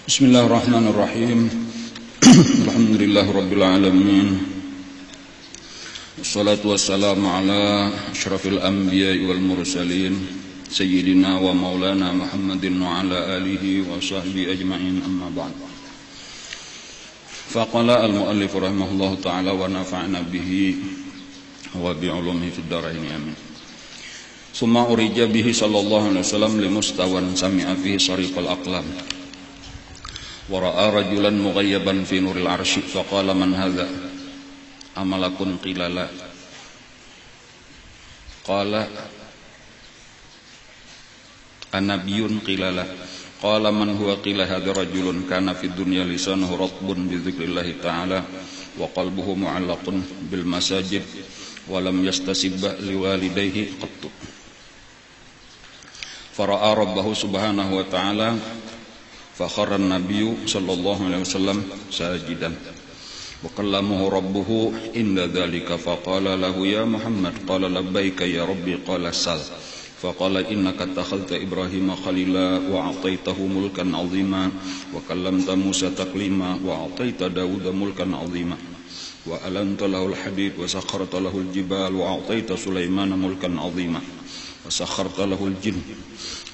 Bismillahirrahmanirrahim. Alhamdulillahirabbil alamin. Wassalatu wassalamu ala asyrafil anbiya'i wal mursalin sayyidina wa maulana Muhammadin wa ala alihi wa sahbihi ajma'in, amma ba'd. Faqala al-muallif rahimahullahu ta'ala wa nafa'na bihi wa bi'ulumihi fid dharain amin. Summa urija bihi sallallahu alaihi wasallam li mustawan sami'a fihi sarifal aqlam. Wara'a rajulan mughayyaban fi nuril arsy faqala man hadha amalakun qila la qala anabiyyun qila la qala man huwa qila hadha rajulun kana fid dunya lisanuhu ratbun bi dzikrillah ta'ala wa qalbuhu mu'allaqun bil masajid wa lam yastasibba liwalidayhi qattu fara'a rabbahu subhanahu wa ta'ala fakharra an-nabiyyu sallallahu alaihi wasallam sajidan wa kallamahu rabbuhu inda dzalika faqala lahu ya Muhammad qala labbaika ya rabbi qala sal faqala innaka takhadhta Ibrahima khalila wa a'taitahu mulkan 'azima wa kallamta Musa taklima wa a'taita Dawuda mulkan 'azima wa alanta lahul hadid wa sakharta lahul jibal wa a'taita Sulaimana mulkan 'azima wa sakharta lahul jin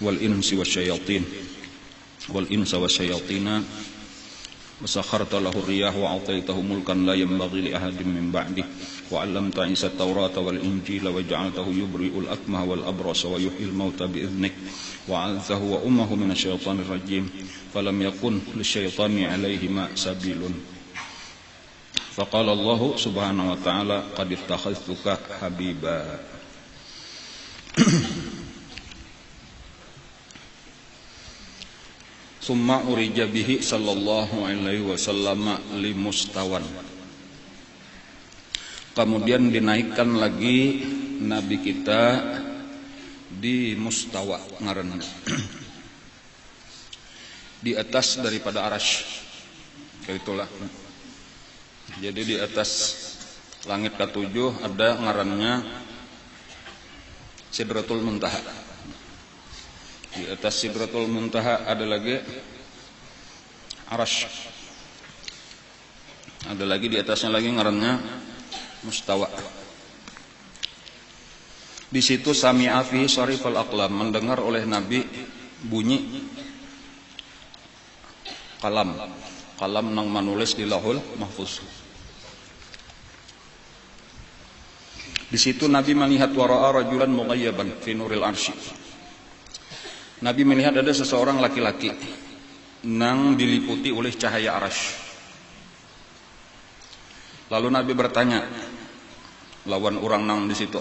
wal insi wasyayatin wal insa wasyayatina wa sakharta lahu riyah wa ataitahu mulkan la yanbaghi li ahadin min ba'dih wa 'allamta Isa at-Taurata wal Injila wa ja'altahu yubri'ul akmaha wal abrasa wa yuhyil mauta bi idhnik wa 'adzahu wa ummuhu minasy syaithanir rajim falam yakun lisyaitani 'alaihima sabilun faqala Allah subhanahu wa ta'ala qad ittakhadhtuka habiba. Summa urija bihi sallallahu alaihi wasallam li mustawan. Kemudian dinaikkan lagi Nabi kita di mustawa ngaranna. Di atas daripada arasy. Itulah. Jadi di atas langit ketujuh ada ngarannya Sidratul Muntaha. Di atas Sidratul Muntaha ada lagi Arasy. Ada lagi di atasnya lagi ngarannya Mustawa. Di situ sami'a fihi sarifal aqlam, mendengar oleh Nabi bunyi kalam. Kalam nang manulis di Lauhul Mahfuz. Di situ Nabi melihat wara'a rajulan mughayyaban fi nuril arsy. Nabi melihat ada seseorang laki-laki nang diliputi oleh cahaya arasy. Lalu Nabi bertanya, lawan orang nang di situ,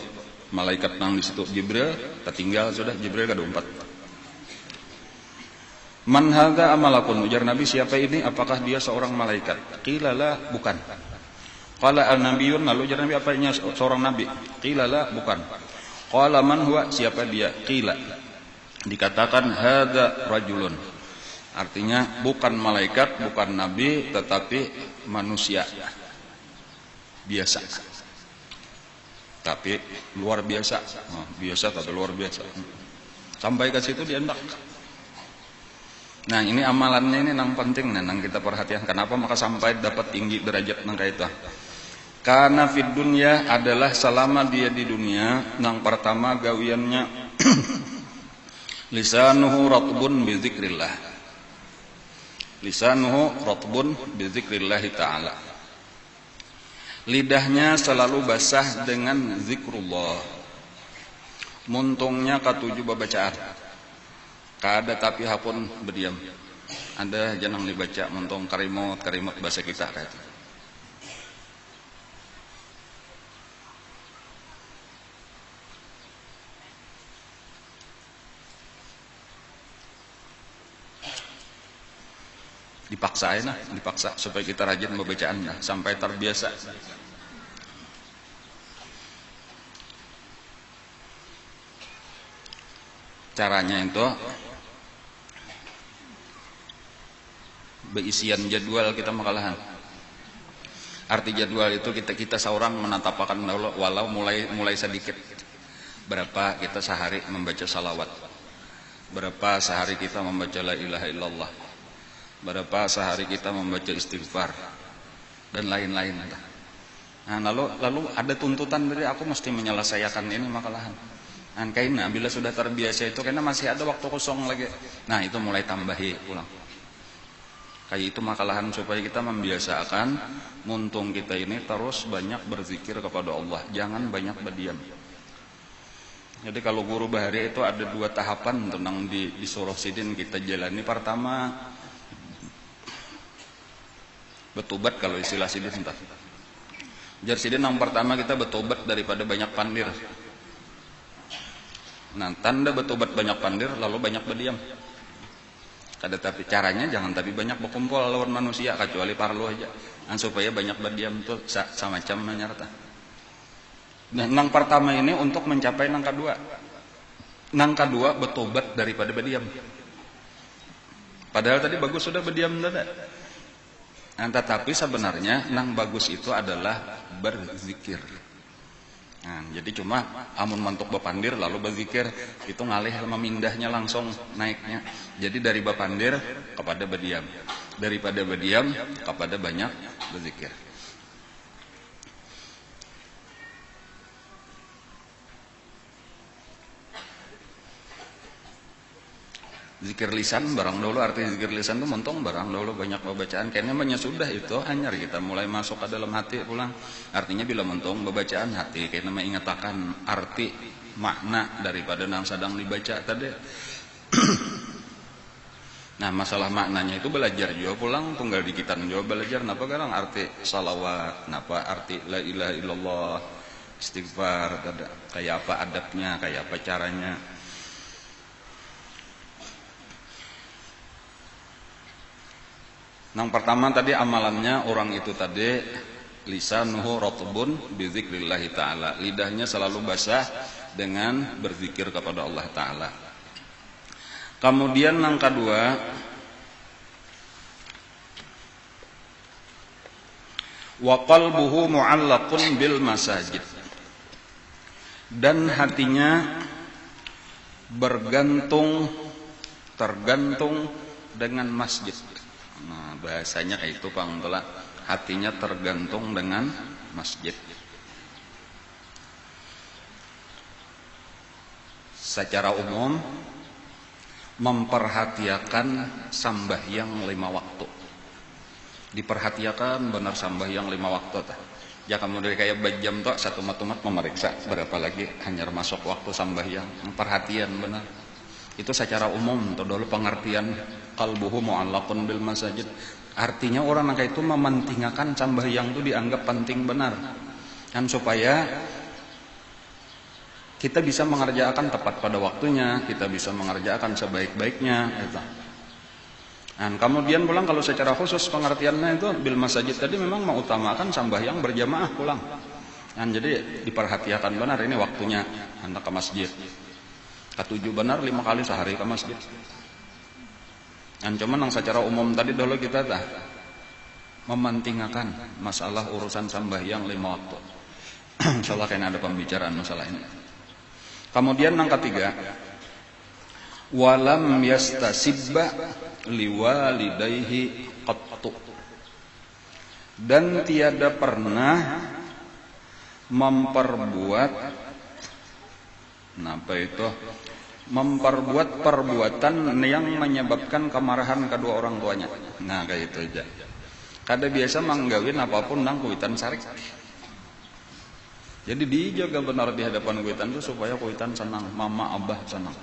malaikat nang di situ, Jibril, tertinggal sudah Jibril kada umpat. Man hadza amalakun, ujar Nabi, siapa ini? Apakah dia seorang malaikat? Qila la, bukan. Qala an-nabiyyun, lalu ujar Nabi, apanya seorang nabi? Qila la, bukan. Qala man huwa, siapa dia? Qila, dikatakan hadza rajulun, artinya bukan malaikat, bukan nabi, tetapi manusia biasa, tapi luar biasa. Biasa tapi luar biasa. Sampai ke situ diendak. Nah, ini amalannya ini nang penting, nang kita perhatikan. Kenapa maka sampai dapat tinggi derajat nang kaita? Karena fid dunya adalah selama dia di dunia, nang pertama gawiannya lisanuhu ratbun bi dzikrillah. Lisanuhu ratbun bi dzikrillah ta'ala. Lidahnya selalu basah dengan zikrullah. Muntungnya katuju babacaan. Kada tapi hapun berdiam. Ada janang dibaca muntung karimot bahasa kita kata. Dipaksa supaya kita rajin membacaan sampai terbiasa. Caranya itu beisian jadwal kita makalahan. Arti jadwal itu kita seorang menetapkan walau mulai sedikit. Berapa kita sehari membaca salawat. Berapa sehari kita membaca la ilaha illallah. berapa sehari kita membaca istighfar dan lain-lain. Nah, lalu ada tuntutan dari aku mesti menyelesaikan ini makalahan. Nah, karena bila sudah terbiasa itu karena masih ada waktu kosong lagi. Nah, itu mulai tambahi pulang. Kayak itu makalahan supaya kita membiasakan muntung kita ini terus banyak berzikir kepada Allah, jangan banyak berdiam. Jadi kalau guru bahari itu ada 2 tahapan tentang di Surah Sidin kita jalani. Pertama betubat kalau istilah Sidin entah. Jar Sidin yang pertama kita betubat daripada banyak pandir. Nah, tanda betubat banyak pandir lalu banyak berdiam. Kada tapi caranya jangan tapi banyak berkumpul lawan manusia kecuali parlo aja. Nah, supaya banyak berdiam tuh sama macam menyerta. Nah, nang pertama ini untuk mencapai nang kedua. Nang kedua betubat daripada berdiam. Padahal tadi bagus sudah berdiam tadi. Nah, tetapi sebenarnya nang bagus itu adalah berzikir. Nah, jadi cuma amun mantuk bepandir lalu berzikir itu ngalih memindahnya langsung naiknya. Jadi dari bepandir kepada berdiam, daripada berdiam kepada banyak berzikir. Zikir lisan barang dulu, arti zikir lisan itu montong barang dulu banyak bacaan. Kayaknya banyak sudah itu hanyar kita mulai masuk ke dalam hati pulang. Artinya bila montong bacaan hati kayaknya mengatakan arti makna daripada yang sedang dibaca tadi. Nah, masalah maknanya itu belajar juga pulang tunggal di kita juga belajar napa garang arti salawat, napa arti la ilaha illallah, istighfar, kayak apa adabnya, kayak apa caranya. Yang pertama tadi amalannya orang itu tadi lisanuhu ratbun bi dzikrillah taala. Lidahnya selalu basah dengan berzikir kepada Allah taala. Kemudian yang kedua wa qalbuhu mu'allaqun bil masajid. Dan hatinya tergantung dengan masjid. Nah, bahasanya kayak itu Pang Tela, hatinya tergantung dengan masjid. Secara umum memperhatikan sambahyang 5 waktu. Diperhatikan benar sambahyang 5 waktu tah. Ya kamu dari kayak bajam tok satu matumat memeriksa berapa lagi hanya masuk waktu sambahyang. Perhatian benar. Itu secara umum tuh dulu pengertian qalbuhu mu'allaqun bil masajid. Artinya orang yang kayak itu mementingkan sambahyang itu dianggap penting benar. Dan supaya kita bisa mengerjakan tepat pada waktunya, kita bisa mengerjakan sebaik-baiknya itu. Dan kemudian pulang kalau secara khusus pengertiannya itu bil masajid tadi memang mengutamakan sambahyang berjamaah pulang. Dan jadi diperhatikan benar ini waktunya hendak ke masjid. Ketujuh benar 5 kali sehari ke masjid. Dan cuman yang secara umum tadi dulu kita dah mementingkan masalah urusan sambahyang 5 waktu. Insyaallah kayaknya ada pembicaraan masalah ini. Kemudian yang ketiga, walam yastasibba liwalidayhi qattu. Dan tiada pernah memperbuat perbuatan yang menyebabkan kemarahan kedua orang tuanya. Nah, kayak itu aja. Kada biasa manggawin apapun nang kuitan sarik. Jadi dijaga benar di hadapan kuitan itu supaya kuitan senang, mama abah senang.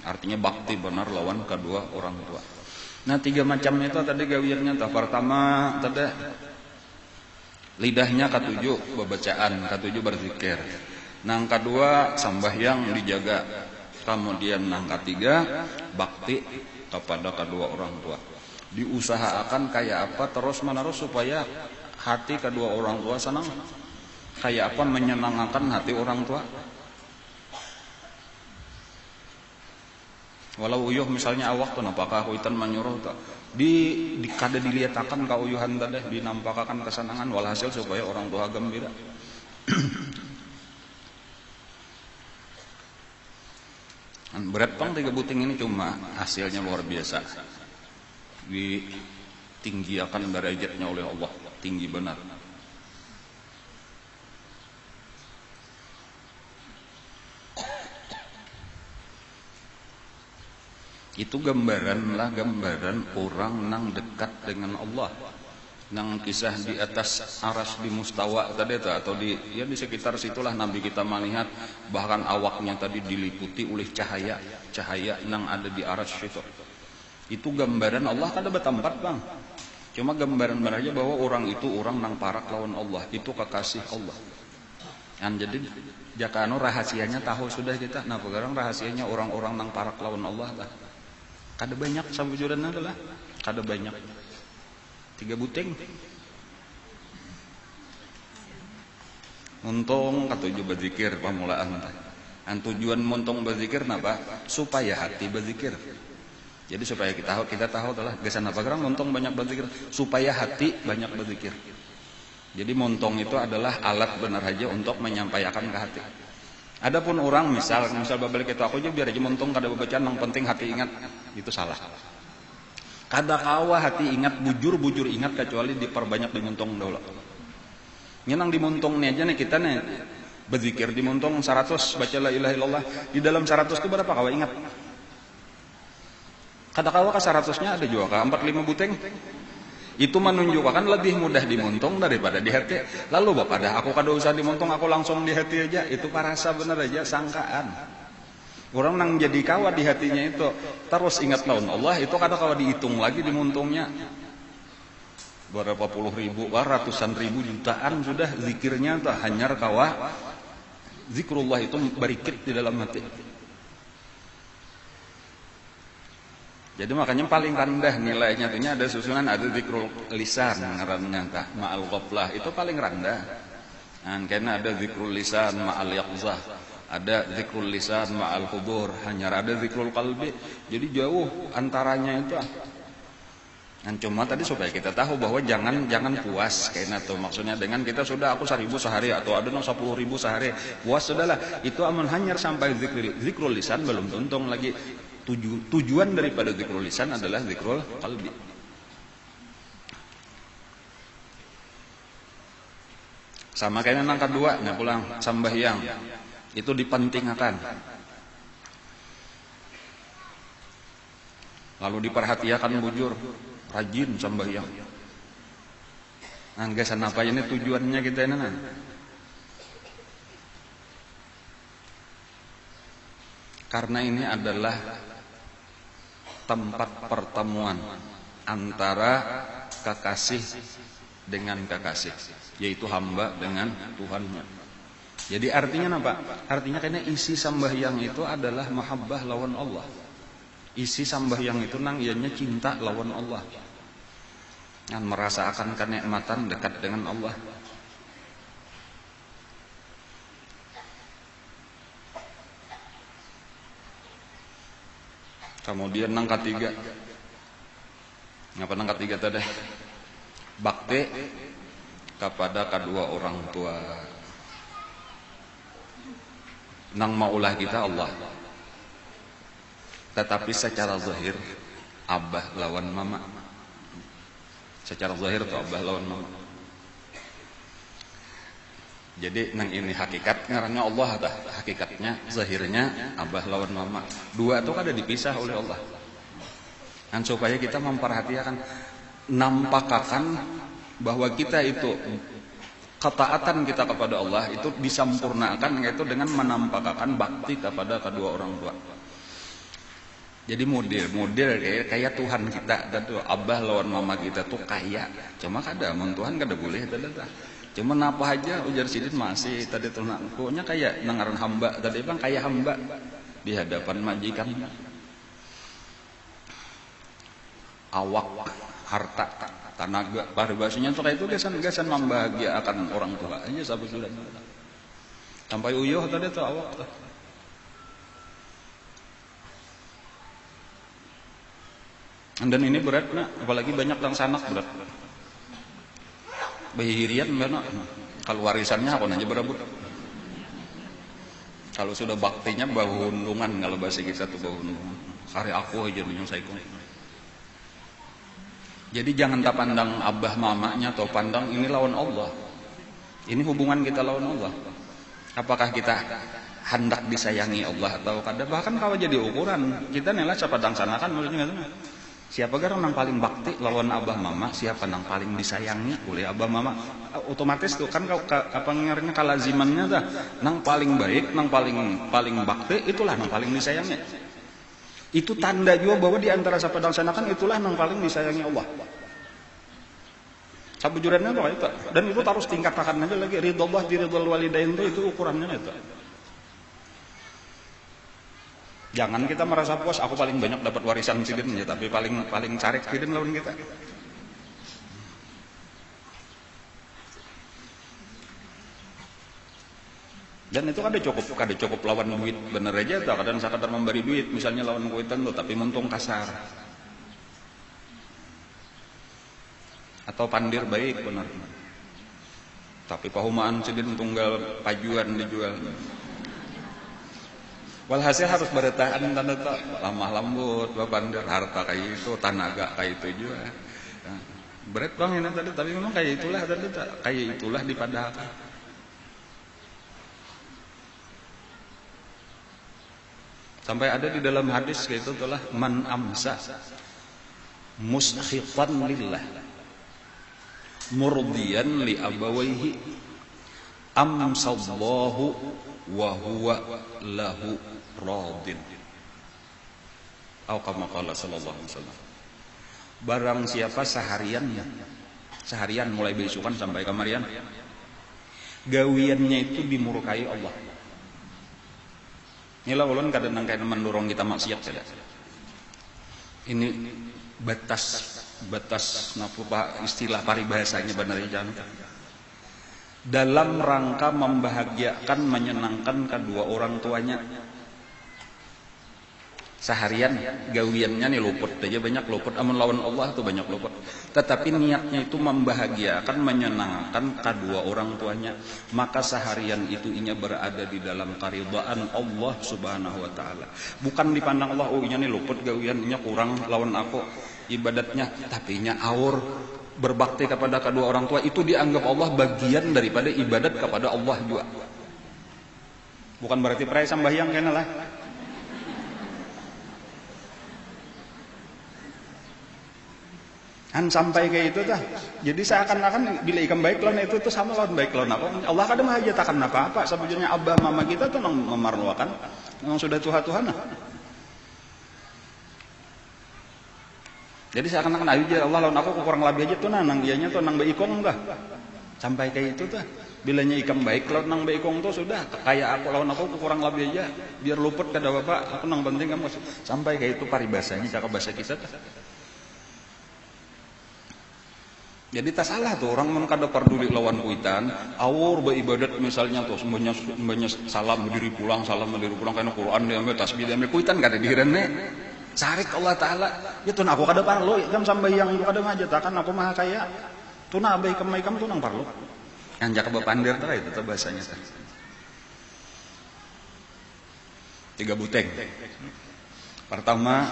Artinya bakti benar lawan kedua orang tua. Nah, 3 macam itu tadi gawirnya. Pertama tadi lidahnya ketujuh bacaan, ketujuh berzikir. Nang kedua sambahyang dijaga. Kemudian nang ketiga bakti kepada kedua orang tua. Diusahakan kayak apa terus menerus supaya hati kedua orang tua senang. Kayak apa menyenangkan hati orang tua. Walau uyuh misalnya awak tuh nampakah kuitan menyuruh tak di kada diliatakan kauyuhan tadi dinampakakan kesenangan walhasil supaya orang tua gembira. Berat Pang 3 buting ini cuma hasilnya luar biasa. ditinggiakan derajatnya oleh Allah, tinggi benar. Itu gambaran orang nang dekat dengan Allah, nang kisah di atas aras di mustawa tadi atau di sekitar situlah Nabi kita melihat bahkan awaknya tadi diliputi oleh cahaya nang ada di aras itu. Itu gambaran Allah kada bertempat bang. Cuma gambaran aja bahwa orang itu orang nang parak lawan Allah, itu kekasih Allah. Jadi jakano rahasianya tahu sudah kita. Nah sekarang rahasianya orang-orang nang parak lawan Allah lah. Kada banyak sabujuran adalah kada banyak 3 buteng montong katuju berzikir pamulaan tujuan montong berzikir napa supaya hati berzikir. Jadi supaya kita tahu adalah gesan apa gerang montong banyak berzikir supaya hati banyak berzikir. Jadi montong itu adalah alat benar aja untuk menyampaikan ke hati. Adapun orang misal balik itu aku aja biar aja montong kada bacaan yang penting hati ingat, itu salah. Kada kawa hati ingat bujur ingat kecuali diperbanyak di montong dulu. Nyenang di montong nih aja nih kita nih berzikir di montong 100 baca la ilaha illallah, di dalam 100 itu berapa kawa ingat? Kada kawa ke 100-nya ada juga ke 4-5 buteng. Itu menunjukkan lebih mudah dimontong daripada di hati. Lalu bapak dah aku kada usah dimontong, aku langsung di hati aja. Itu parasa bener aja sangkaan. Orang nang jadi kawa di hatinya itu terus ingat lawan Allah, itu kada kawa dihitung lagi dimontongnya. Berapa puluh ribu, ratusan ribu, jutaan sudah zikirnya tuh hanyar kawa. Zikrullah itu barikit di dalam hati. Jadi makanya paling rendah nilainya tuhnya ada susunan, ada zikrul lisan ngarannya tah ma'al ghaflah, itu paling rendah. Dan karena ada zikrul lisan ma'al yaqzah, ada zikrul lisan ma'al hudur, hanya ada zikrul qalbi. Jadi jauh antaranya itu. Dan cuma tadi supaya kita tahu bahwa jangan puas karena tuh maksudnya dengan kita sudah aku 1.000 sehari atau ada 10.000 sehari puas sudahlah, itu aman hanya sampai zikrul lisan belum tuntung lagi. Tujuan daripada zikrul lisan adalah zikrul qalbi. Sama kayak yang kedua, nah pulang sambahyang itu dipentingkan. Lalu diperhatikan bujur, rajin sambahyang. Nah, gasan apa ini tujuannya kita ini? Karena ini adalah tempat pertemuan antara kekasih dengan kekasih, yaitu hamba dengan Tuhannya. Jadi artinya apa? Artinya karena isi sambahyang itu adalah mahabbah lawan Allah. Isi sambahyang itu nang ianya cinta lawan Allah. Dan merasakan kenikmatan dekat dengan Allah. Kemudian nang ketiga, ngapa nang ketiga tadi? Bakti kepada kedua orang tua. Nang maulah kita Allah. Tetapi secara zahir abah lawan mama. Secara zahir tuh abah lawan mama. Jadi nang ini hakikat ngarannya Allah tah, hakikatnya zahirnya abah lawan mama. Dua itu kada dipisah oleh Allah. Dan supaya kita memperhatikan nampakakan bahwa kita itu ketaatan kita kepada Allah itu disempurnakan yaitu dengan menampakkan bakti kepada kedua orang tua. Jadi model kayak Tuhan kita dan tuh abah lawan mama kita tuh kaya. Cuma kada mun Tuhan kada boleh dah. Cuma apa aja ujar sidin masih tadi tuh pokoknya kayak dengaran hamba tadi bang kayak hamba di hadapan majikan. Awak, harta, tenaga, paribasinya tuh kayak itu gasan membahagiakan orang tua aja sabu sudah. Sampai uyuh tadi tuh awak tuh. Dan ini berat nak, apalagi banyak yang sanak berat. Bayi hirian mana? Kalau warisannya apa aja berebut. Kalau sudah baktinya bahundungan, kalau bahasa kita tuh bahundungan. Hari aku aja menyelesaikan. Jadi jangan tak pandang abah mamanya atau pandang ini lawan Allah. Ini hubungan kita lawan Allah. Apakah kita hendak disayangi Allah atau kada? Bahkan kalau jadi ukuran kita nela siapa dangsanakan maksudnya gitu. Siapa garang nang paling bakti lawan abah mama, siapa nang paling disayangi oleh abah mama. Otomatis tuh kan apa ngaranya kalazimannya dah. Nang paling baik, nang paling bakti itulah nang paling disayangi. Itu tanda juga bahwa di antara siapa dangsanakan itulah nang paling disayangi Allah. Sabujurannya tuh itu. Dan itu harus tingkatkan aja lagi ridallah di ridal walidain itu ukurannya itu. Jangan kita merasa puas aku paling banyak dapat warisan sidin ya, tapi paling carek sidin lawan kita. Dan itu kada cukup lawan duit bener aja tuh, kadang sekadar memberi duit misalnya lawan kuitan tuh, tapi muntung kasar. Atau pandir baik bener. Tapi pahumaan sidin tunggal pajuan dijual. Walhasil harus bertahan tanda tak lamah lembut, bapandir harta kayak itu, tanaga kayak itu juga. Nah, berat bang ini tadi, tapi memang kayak itulah tadi, kayak itulah dipadahkan. Sampai ada di dalam hadis kayak itu telah man amsa muskhitan lillah murdiyan li abawaihi amsallahu wa huwa lahu radin. Atau kama qala sallallahu alaihi wasallam. Barang siapa seharian mulai besukan sampai kemarian gawiannya itu dimurkai Allah. Inilah ulun kadang kayak mendorong kita maksiat saja. Ini batas napa istilah paribahasanya benar ya jangan. Dalam rangka membahagiakan, menyenangkan kedua orang tuanya. Seharian gawiannya nih luput aja banyak luput, amun lawan Allah tuh banyak luput. Tetapi niatnya itu membahagiakan, menyenangkan kedua orang tuanya, maka seharian itu inya berada di dalam karidaan Allah Subhanahu wa taala. Bukan dipandang Allah, oh inya nih luput gawiannya kurang lawan aku ibadatnya, tapi inya aur berbakti kepada kedua orang tua itu dianggap Allah bagian daripada ibadat kepada Allah juga. Bukan berarti perai sambahyang kena lah. Kan sampai kayak itu dah. Jadi seakan-akan bila ikam baik lawan itu tuh sama lawan baik lawan apa? Allah kadang menghajatkan apa-apa. Sebetulnya abah mama kita tuh nang memarluakan, memang sudah Tuhan. Jadi seakan-akan aja Allah lawan aku kurang lebih aja tuh nang ianya tuh nang baikong dah. Sampai kayak itu tuh. Bilanya ikam baik lawan nang baikong tuh sudah kayak aku lawan aku kurang lebih aja biar luput kada bapak aku nang penting kamu sampai kayak itu paribasanya cakap bahasa kita tuh. Jadi tak salah tuh orang mun kada peduli lawan kuitan, awur beribadat misalnya tuh semuanya salam berdiri pulang karena Quran dia ambil tasbih dia ambil kuitan kada dihirene. Sarik Allah taala, ya tuh aku kada parlo, jam sambayang aku kada ngajatakan aku maha kaya. Tuh na abay kamay tuh nang parlo. Anjak bepandir tah itu tuh bahasanya tah. 3 buteng. Pertama,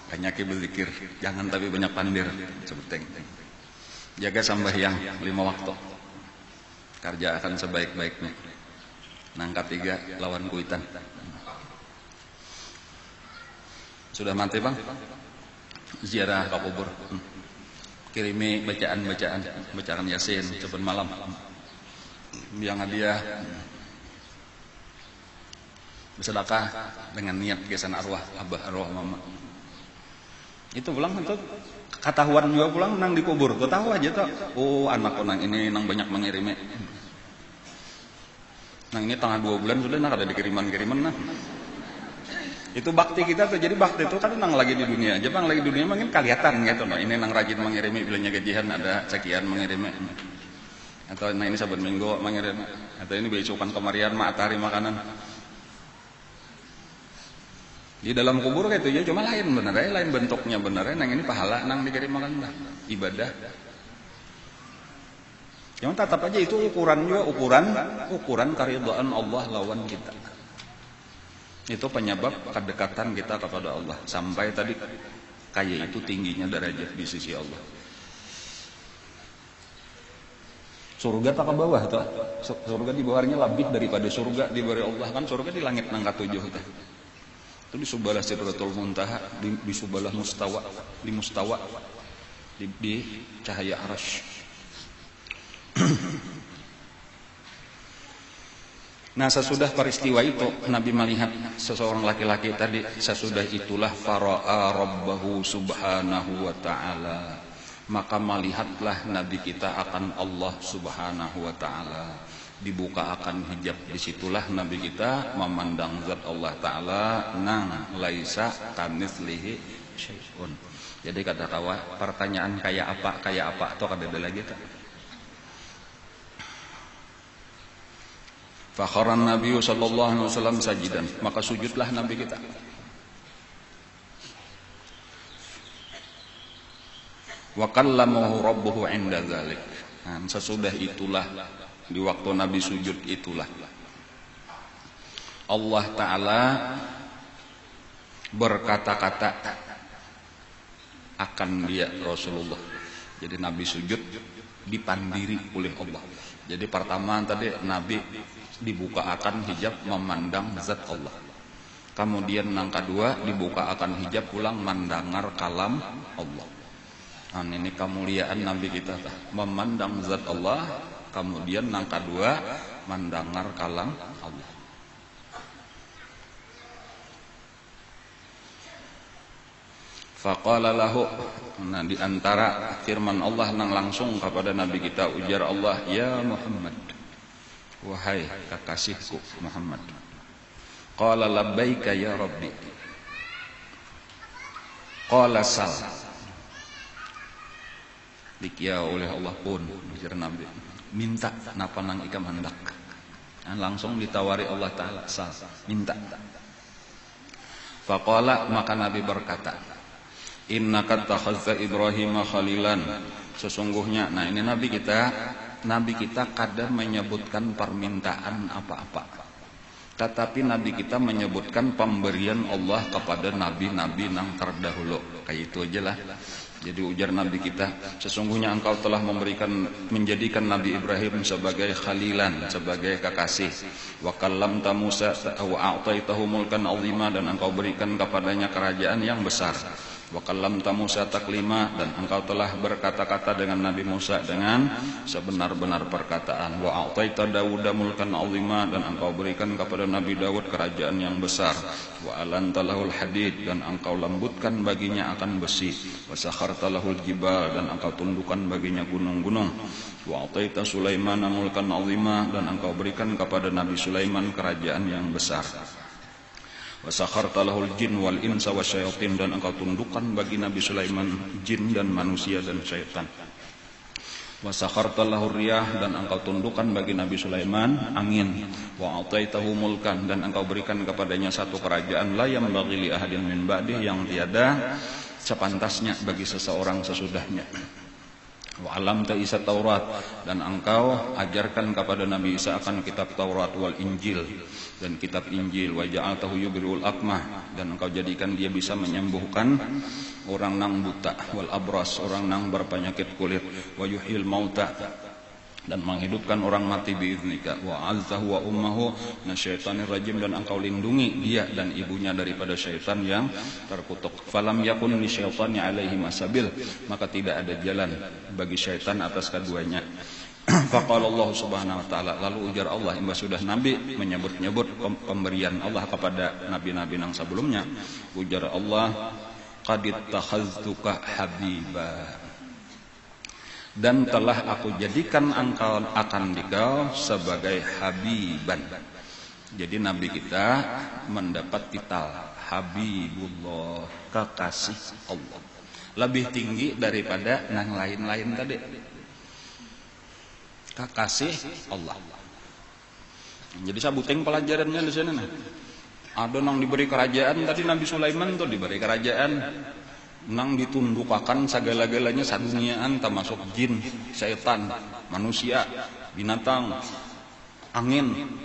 banyak berzikir, jangan tapi banyak pandir, sebuteng. Jaga sambahyang 5 waktu. Kerja akan sebaik-baiknya. Nang ketiga lawan kuitan. Sudah mati bang? Ziarah ke kubur. Kirimi bacaan Yasin cepat malam. Yang hadiah bersedekah dengan niat kesan arwah abah arwah mama. Itu pulang itu ketahuan juga pulang nang dikubur. Kau tahu aja tuh. Oh anakku nang ini nang banyak mengirimi. Nang ini tengah 2 bulan sudah nang ada dikiriman nah. Itu bakti kita tuh. Jadi bakti itu kan nang lagi di dunia aja bang, lagi di dunia mungkin kelihatan gitu no. Ini nang rajin mengirimi bilanya gajian ada sekian mengirimi. Atau nah ini saban minggu mengirimi. Atau ini besokan kemarian matahari makanan. Di dalam kubur kayak itu ya cuma lain bener ya, lain bentuknya bener ya. Nang ini pahala nang dikirim makan lah ibadah. Yang tetap aja itu ukuran juga ukuran karidhaan Allah lawan kita. Itu penyebab kedekatan kita kepada Allah sampai tadi kayak itu tingginya derajat di sisi Allah. Surga tak ke bawah tuh. Surga di bawahnya lebih daripada surga di bawah Allah kan. Surga di langit nang katujuh tuh. Itu di sebelah Sidratul Muntaha, di sebelah mustawa, di mustawa, di cahaya arasy. Nah, sesudah peristiwa itu Nabi melihat seseorang laki-laki tadi. Sesudah itulah fara'a rabbahu subhanahu wa ta'ala. Maka melihatlah Nabi kita akan Allah subhanahu wa ta'ala. Dibuka akan hijab. Disitulah Nabi kita memandang zat Allah ta'ala. Nang laisa kamitslihi syai'un. Jadi kata kawa, pertanyaan kayak apa atau kada lagi tak? Fakharan Nabi sallallahu alaihi wasallam sajidan. Maka sujudlah Nabi kita. Wa kallamahu rabbuhu 'inda dzalik. Nah, sesudah itulah di waktu Nabi sujud itulah Allah Ta'ala berkata-kata akan dia Rasulullah. Jadi Nabi sujud dipandiri oleh Allah. Jadi pertama tadi Nabi dibuka akan hijab memandang zat Allah. Kemudian yang kedua dibuka akan hijab pulang mendengar kalam Allah. Nah, ini kemuliaan Nabi kita memandang zat Allah. Kemudian yang kedua mendengar kalam Allah. Faqala lahu, nah di antara firman Allah nang langsung kepada Nabi kita ujar Allah, ya Muhammad, wahai kekasihku Muhammad. Qala labbaika ya Rabbi. Qala sal. Dikia oleh Allah pun ujar Nabi, minta napa nang ikam hendak. Nah, langsung ditawari Allah Ta'ala, sal, minta. Faqala, maka Nabi berkata, innaka takhazza Ibrahim khalilan. Sesungguhnya, nah ini Nabi kita kadang menyebutkan permintaan apa-apa. Tetapi Nabi kita menyebutkan pemberian Allah kepada nabi-nabi nang terdahulu. Kayak itu aja lah. Jadi ujar Nabi kita, sesungguhnya engkau telah menjadikan Nabi Ibrahim sebagai khalilan, sebagai kekasih. Wa kallamta Musa wa a'taitahu mulkan 'azima, dan engkau berikan kepadanya kerajaan yang besar. Wa kallamta Musa taklima, dan engkau telah berkata-kata dengan Nabi Musa dengan sebenar-benar perkataan. Wa a'taita Dawuda mulkan 'azima, dan engkau berikan kepada Nabi Dawud kerajaan yang besar. Wa alanta lahul hadid, dan engkau lembutkan baginya akan besi. Wa sakharta lahul jibal, dan engkau tundukkan baginya gunung-gunung. Wa a'taita Sulaiman mulkan 'azima, dan engkau berikan kepada Nabi Sulaiman kerajaan yang besar. Wa sakharta lahul jin wal insa wasyayatin, dan engkau tundukkan bagi Nabi Sulaiman jin dan manusia dan syaitan. Wa sakharta lahur riyah, dan engkau tundukkan bagi Nabi Sulaiman angin. Wa ataitahu mulkan, dan engkau berikan kepadanya satu kerajaan la yambaghi li ahadin min ba'dih, yang tiada sepantasnya bagi seseorang sesudahnya. Wa alamta Isa Taurat, dan engkau ajarkan kepada Nabi Isa akan kitab Taurat wal Injil, dan kitab Injil. Wa ja'altahu yubriul akmah, dan engkau jadikan dia bisa menyembuhkan orang nang buta, wal abras, orang nang berpenyakit kulit, wa yuhyil mauta, dan menghidupkan orang mati biiznika. Wa azzahu wa ummuhu nasyaitanir rajim, dan engkau lindungi dia dan ibunya daripada syaitan yang terkutuk. Falam yakun li syaitani alaihi masabil, maka tidak ada jalan bagi syaitan atas keduanya. Faqala Allah subhanahu wa ta'ala, lalu ujar Allah, imba sudah Nabi menyebut-nyebut pemberian Allah kepada nabi-nabi yang sebelumnya, ujar Allah, qad ittakhadtuka habiba, dan telah aku jadikan engkau akan dikau sebagai habiban. Jadi Nabi kita mendapat titel Habibullah, kekasih Allah, lebih tinggi daripada yang lain-lain tadi. Kekasih Allah. Jadi sabuting pelajarannya di sini. Ada nang diberi kerajaan tadi, Nabi Sulaiman tuh diberi kerajaan, nang ditundukakan segala-galanya saduniaan, termasuk jin, syaitan, manusia, binatang, angin.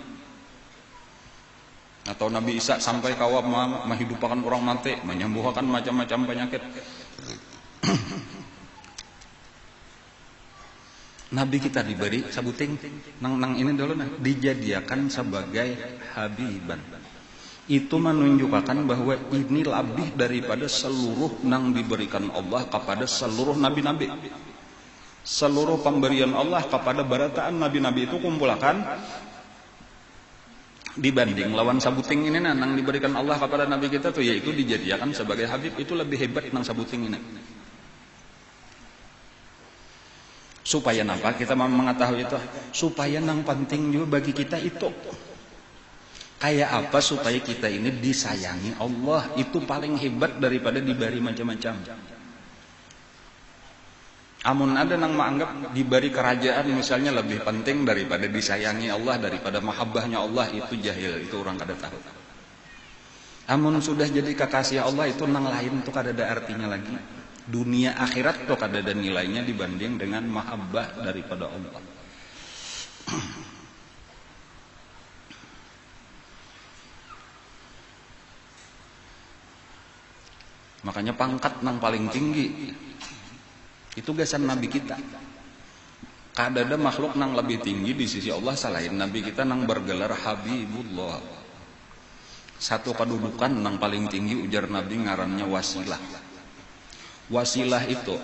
Atau Nabi Isa sampai kawa menghidupkan orang mati, menyembuhkan macam-macam penyakit. Nabi kita diberi sabuting nang ini dulu nah dijadikan sebagai habiban. Itu menunjukkan bahwa ini lebih daripada seluruh nang diberikan Allah kepada seluruh nabi-nabi. Seluruh pemberian Allah kepada barataan nabi-nabi itu kumpulkan dibanding lawan sabuting ini nang diberikan Allah kepada nabi kita tuh yaitu dijadikan sebagai habib, itu lebih hebat nang sabuting ini. Supaya apa kita mengetahui itu? Supaya nang penting juga bagi kita itu kayak apa supaya kita ini disayangi Allah, itu paling hebat daripada diberi macam-macam. Amun ada nang menganggap diberi kerajaan misalnya lebih penting daripada disayangi Allah, daripada mahabbahnya Allah, itu jahil, itu orang kada tahu. Amun sudah jadi kekasih Allah itu nang lain tuh kada ada artinya lagi. Dunia akhirat tuh kada ada nilainya dibanding dengan mahabbah daripada Allah. Makanya pangkat nang paling tinggi itu gasan nabi kita. Kada ada makhluk nang lebih tinggi di sisi Allah selain nabi kita nang bergelar Habibullah. Satu kedudukan nang paling tinggi ujar nabi ngarannya wasilah. Wasilah itu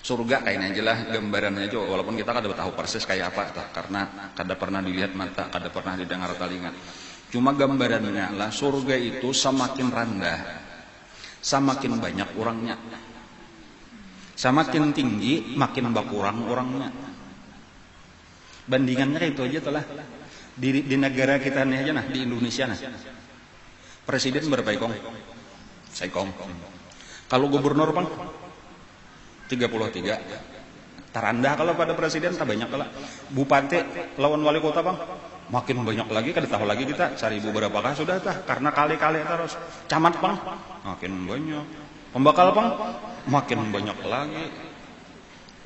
surga kayaknya aja lah gambarannya aja, walaupun kita kada tahu persis kayak apa karena kada pernah dilihat mata, kada pernah didengar telinga. Cuma gambarannya lah surga itu semakin rendah semakin banyak orangnya, semakin tinggi makin berkurang orangnya. Bandingannya kayak itu aja telah di negara kita nih aja nah, di Indonesia nah, presiden berapa ikong? Saikong. Kalau gubernur bang 33. Terendah kalau pada presiden tak banyak lah. Bupati lawan wali kota bang makin banyak lagi, kada tahu lagi kita 1000 berapa kah sudah tah, karena kali-kali terus. Camat bang makin banyak, pembakal bang makin banyak lagi,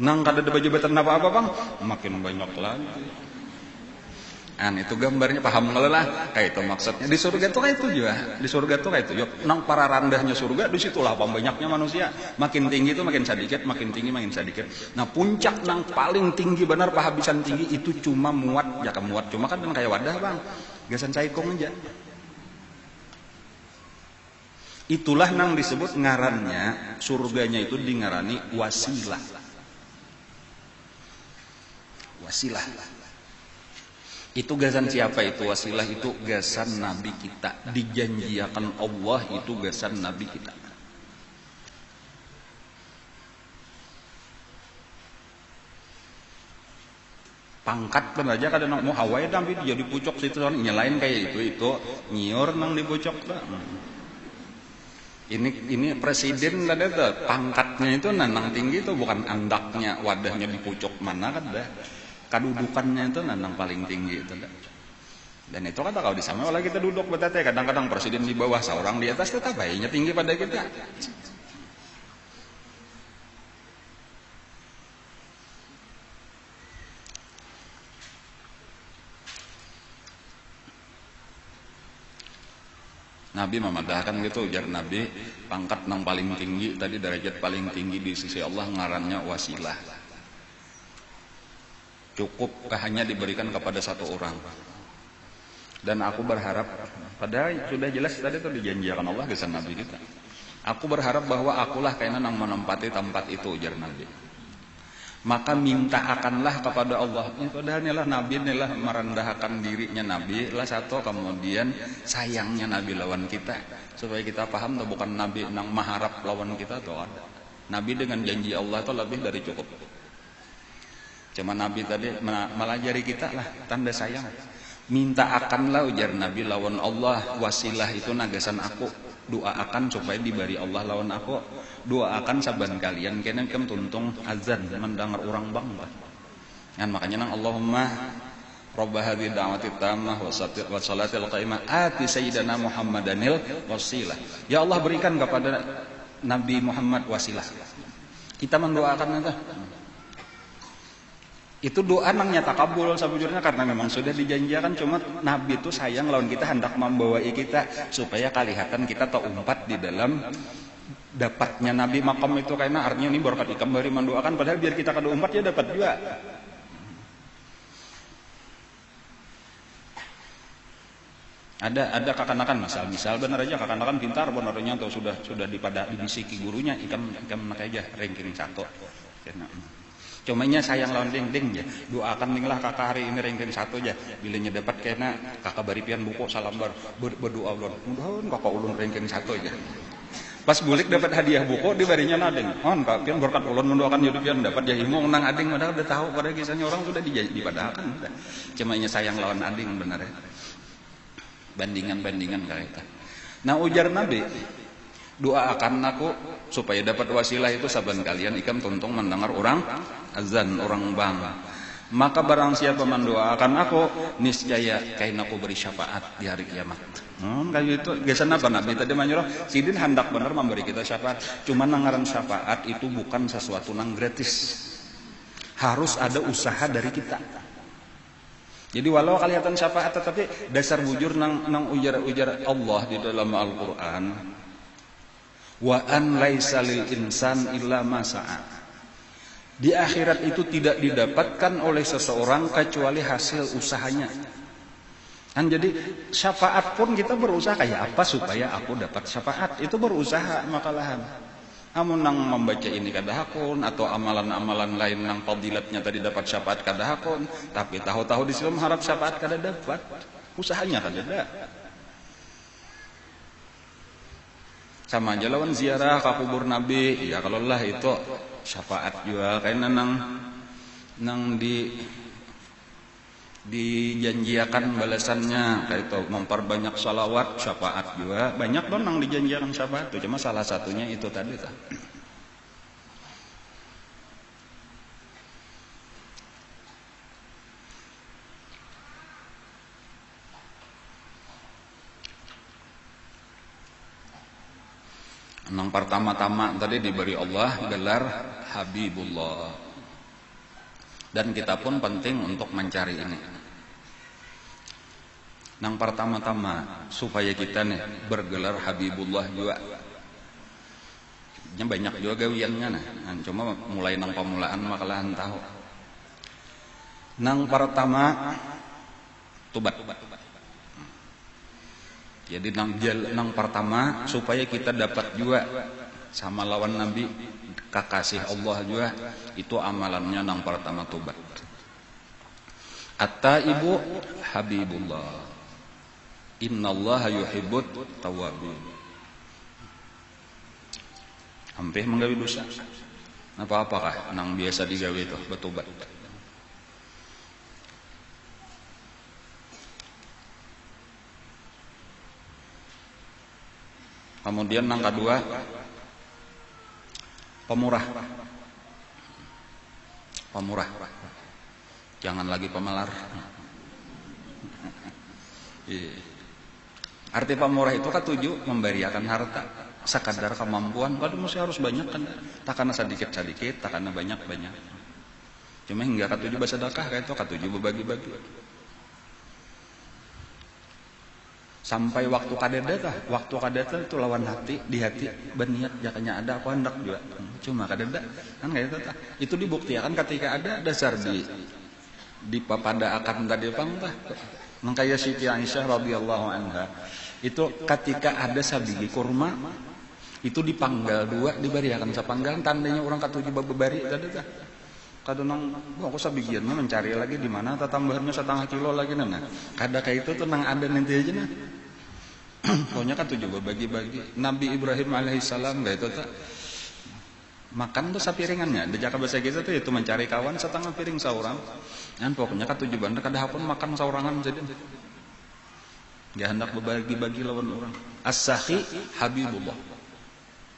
nang kada ada jabatan apa-apa bang makin banyak lagi. Itu gambarnya, paham nggak lah kayak itu maksudnya. Di surga tuh kayak itu juga, di surga tuh kayak itu yuk, nang para rendahnya surga disitulah banyaknya manusia, makin tinggi itu makin sedikit, makin tinggi makin sedikit. Nah puncak nang paling tinggi benar pahabisan tinggi itu cuma muat ya kemuat, cuma kan kayak wadah bang gasan caikong aja. Itulah nang disebut ngarannya surganya itu dingarani wasilah. Wasilah itu gasan siapa itu? Wasilah itu gasan nabi kita, dijanjikan Allah itu gasan nabi kita. Pangkat pun aja kadang mau Hawaii tapi jadi pucuk situ nyelain kayak itu nyiur nang di pucuk dah. Ini presiden ada tuh pangkatnya itu nang tinggi itu, bukan andaknya wadahnya di pucuk mana kan dah. Kedudukannya itu nang paling tinggi itu. Dan itu kata kalau di sana kalau kita duduk betete kadang-kadang presiden di bawah seorang di atas tetap bayinya tinggi pada kita. Nabi memadahkan gitu ujar Nabi, pangkat nang paling tinggi tadi, derajat paling tinggi di sisi Allah ngarannya wasilah. Cukup hanya diberikan kepada satu orang. Dan aku berharap, padahal sudah jelas tadi itu dijanjikan Allah kesan Nabi kita. Aku berharap bahwa akulah kayaknya nang menempati tempat itu ujar Nabi. Maka minta akanlah kepada Allah. Padahal inilah Nabi inilah merendahkan dirinya Nabi lah satu, kemudian sayangnya Nabi lawan kita supaya kita paham tuh bukan Nabi nang maharap lawan kita tuh ada. Nabi dengan janji Allah itu lebih dari cukup. Cuma Nabi tadi melajari kita lah tanda sayang. Minta akanlah ujar Nabi lawan Allah, wasilah itu nagasan aku. Doa akan supaya diberi Allah lawan aku. Doa akan saban kalian kena kem tuntung azan mendengar orang bangga. Kan makanya nang Allahumma Rabb hadhihi da'wati tammah wa salatil qaimah ati sayyidina Muhammadanil wasilah. Ya Allah berikan kepada Nabi Muhammad wasilah. Kita mendoakan itu. Itu doa nang nyata kabul sabujurnya karena memang sudah dijanjikan, cuma Nabi itu sayang lawan kita hendak membawai kita supaya kelihatan kita terumpat di dalam dapatnya Nabi makam itu karena artinya ini berkat ikam bari mendoakan, padahal biar kita kada umat ya dapat juga. Ada kakanakan misal benar aja kakanakan pintar benarnya atau sudah dibisiki gurunya ikam nak aja ranking 1. Cumanya sayang lawan ding ya. Doakan ninglah kakak hari ini ranking 1 aja. Bilanya dapat kena kakak bari pian buku salam berdoa ulun. Mudah-mudahan kakak ulun ranking 1 aja. Pas bulik dapat hadiah buku dibarinya nading. Kak pian berkat ulun mendoakan jadi pian dapat ya ilmu menang ading padahal udah tahu pada kisahnya orang sudah dipadakan. Cumanya sayang lawan ading benar ya. Bandingan kayak itu. Nah ujar Nabi, doakan aku supaya dapat wasilah itu saban kalian ikam tuntung mendengar orang azan, orang bang. Maka barang siapa mendoakan aku, niscaya kain aku beri syafaat di hari kiamat. Kayak itu gesan apa Nabi tadi menyuruh sidin hendak benar memberi kita syafaat. Cuma nangaran syafaat itu bukan sesuatu yang gratis. Harus ada usaha dari kita. Jadi walau kelihatan syafaat tetapi dasar bujur nang ujar Allah di dalam Al-Qur'an wa an laisa lil insan illa ma sa'a. Di akhirat itu tidak didapatkan oleh seseorang kecuali hasil usahanya. Kan jadi syafaat pun kita berusaha kayak apa supaya aku dapat syafaat, itu berusaha makalahan. Amun nang membaca ini kadahakun atau amalan-amalan lain nang fadilatnya tadi dapat syafaat kadahakun, tapi tahu-tahu di situ harap syafaat kada dapat, usahanya kada ada. Sama aja lawan ziarah ke kubur Nabi, ya kalau lah itu syafaat juga karena nang dijanjiakan balasannya kayak itu memperbanyak salawat, syafaat juga banyak dong yang dijanjiakan syafaat itu, cuma salah satunya itu tadi tuh. Yang pertama-tama tadi diberi Allah gelar Habibullah, dan kita pun penting untuk mencari ini. Yang pertama-tama supaya kita nih bergelar Habibullah juga. Banyak juga gawiannya nah. Cuma mulai nang pamulaan makalahan tahu. Nang pertama tobat. Jadi nang pertama supaya kita dapat juga sama lawan Nabi kekasih Allah juga, itu amalannya nang pertama tobat. At-taibu habibullah. Innallaha yuhibbut tawwabin. Hampir menggawi dosa. Apa-apakah nang biasa digawe itu bertobat. Kemudian nang kedua pemurah. Jangan lagi pemalar. Arti pemurah itu ketujuh memberiakan harta sekadar kemampuan. Kalau mesti harus banyak kan, tak karena sedikit-sedikit, tak karena banyak-banyak. Cuma hingga ketujuh bersedekah kayak itu, ketujuh berbagi-bagi. Sampai waktu kadeda itu lawan hati, di hati berniat jakanya ada aku hendak juga. Cuma kadeda kan kayak itu. Itu dibuktikan ketika ada dasar di papada akan tadi pangtah. Mangkaya Siti Aisyah radhiyallahu anha itu ketika ada sabigi kurma itu dipanggal dua, dibariakan sapanggalan tandanya orang katujuh babari tadi tah. Kadang aku sabigiannya mencari lagi di mana tambahannya 1/2 kilo lagi nana. Kada kayak itu tenang ada nanti aja nah. Pokoknya kan tujuh bagi-bagi. Nabi Ibrahim alaihissalam gak itu tak makan tuh sapiringannya. Di Jakarta bahasa kita tuh itu mencari kawan 1/2 piring seorang. Dan pokoknya kan tujuh bandar kada hapun makan saurangan jadi. Gak hendak berbagi-bagi lawan orang. As-sakhi habibullah.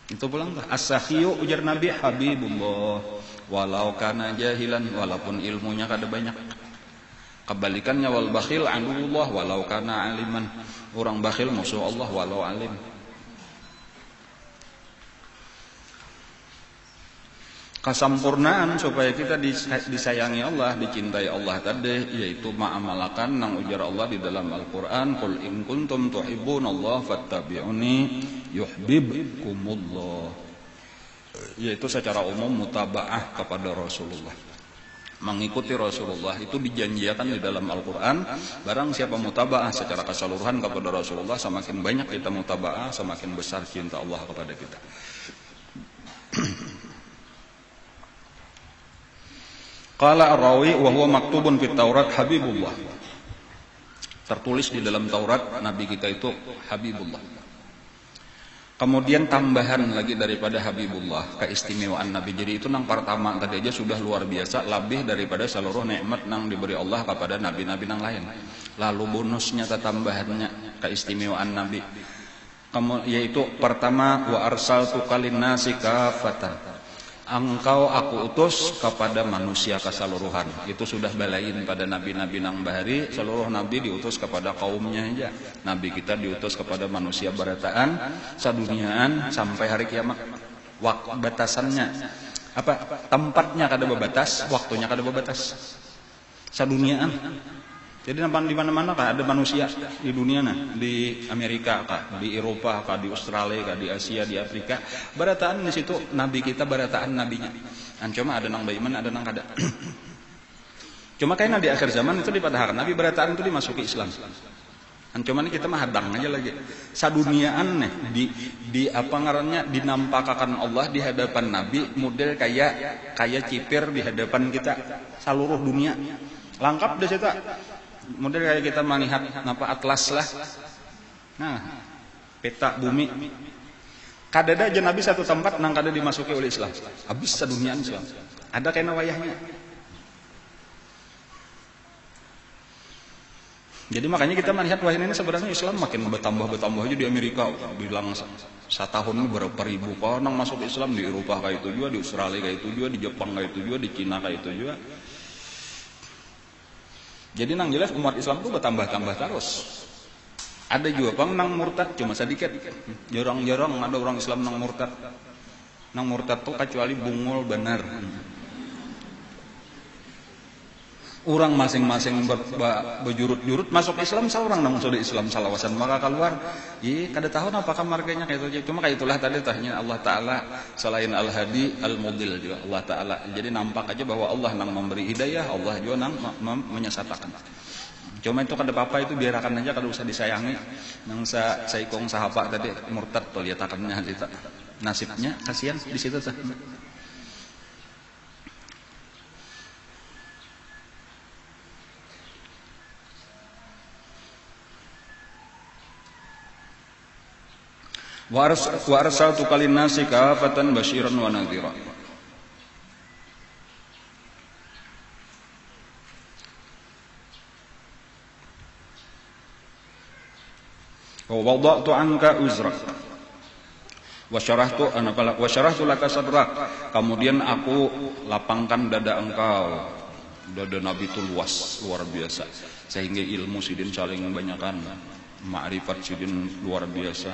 Itu pulang tuh. As-sakhiyu ujar Nabi habibullah. Walau kana jahilan, walaupun ilmunya kada banyak. Kebalikannya wal bakhil aduwullah walau kana aliman. Orang bakhil musuh Allah walau alim. Kesempurnaan supaya kita disayangi Allah, dicintai Allah tadi yaitu ma'amalakan nang ujar Allah di dalam Al-Qur'an, qul in kuntum tuhibbunallaha fattabi'uni yuhibbukumullah. yaitu secara umum mutaba'ah kepada Rasulullah. Mengikuti Rasulullah itu dijanjikan di dalam Al-Quran. Barang siapa mutaba'ah secara keseluruhan kepada Rasulullah, semakin banyak kita mutaba'ah, semakin besar cinta Allah kepada kita. Qala ar-rawi wa huwa maktubun fit Taurat Habibullah. Tertulis di dalam Taurat Nabi kita itu Habibullah. Kemudian tambahan lagi daripada Habibullah, keistimewaan Nabi. Jadi itu nang pertama tadi aja sudah luar biasa, lebih daripada seluruh nikmat nang diberi Allah kepada nabi-nabi nang lain. Lalu bonusnya tambahannya keistimewaan Nabi. Yaitu pertama, wa arsaltu kalinnasi kafatan. Engkau aku utus kepada manusia keseluruhan. Itu sudah balain pada nabi-nabi nang bahari. Seluruh nabi diutus kepada kaumnya aja. Nabi kita diutus kepada manusia barataan, saduniaan sampai hari kiamat. Batasannya apa? Tempatnya kada bebatas, waktunya kada bebatas. Saduniaan. Jadi di mana-mana kah ada manusia di dunia nah, di Amerika kah, di Eropa kah, di Australia kah, di Asia, di Afrika. Barataan di situ nabi kita, barataan nabinya. Cuma ada nang baiman, ada nang kada. Cuma kayaknya di akhir zaman itu dipadahkan nabi barataan itu dimasuki Islam. Cuma ini kita mah hadang aja lagi. Saduniaan nih di apa ngarannya dinampakkan Allah di hadapan nabi model kayak cipir di hadapan kita seluruh dunia. Lengkap deh kita. Model kayak kita melihat apa atlas lah. Nah, peta bumi. Kadada aja Nabi satu tempat nang kada dimasuki oleh Islam. Habis sedunia Islam. Ada kena wayahnya. Jadi makanya kita melihat wayah ini sebenarnya Islam makin bertambah aja di Amerika. Bilang setahun ini berapa ribu orang masuk Islam, di Eropa kayak itu juga, di Australia kayak itu juga, di Jepang kayak itu juga, di Cina kayak itu juga. Jadi nang jelas umat Islam itu bertambah terus. Ada juga bang nang murtad cuma sedikit. Jarang-jarang ada orang Islam nang murtad. Nang murtad tuh kecuali bungul benar. Orang masing-masing berjurut-jurut masuk Islam, seorang nang masuk Islam salawasan maka keluar. Kada tahu apakah marganya kayak itu. Cuma kayak itulah tadi tanya Allah Taala selain Al-Hadi Al-Mudil juga Allah Taala. Jadi nampak aja bahwa Allah nang memberi hidayah, Allah juga nang menyesatkan. Cuma itu kada apa-apa, itu biarkan aja, kada usah disayangi. Nang saikong sahabat tadi murtad tuh liatakannya nasibnya kasihan di situ sah. Wa arsaltu kalinnasi kafatan basyiran wa nadhira. Wa wada'tu 'anka uzrak. Wa syarahtu laka sadrak. Kemudian aku lapangkan dada engkau. Dada Nabi itu luas, luar biasa. Sehingga ilmu sidin saling membanyakan, ma'rifat sidin luar biasa.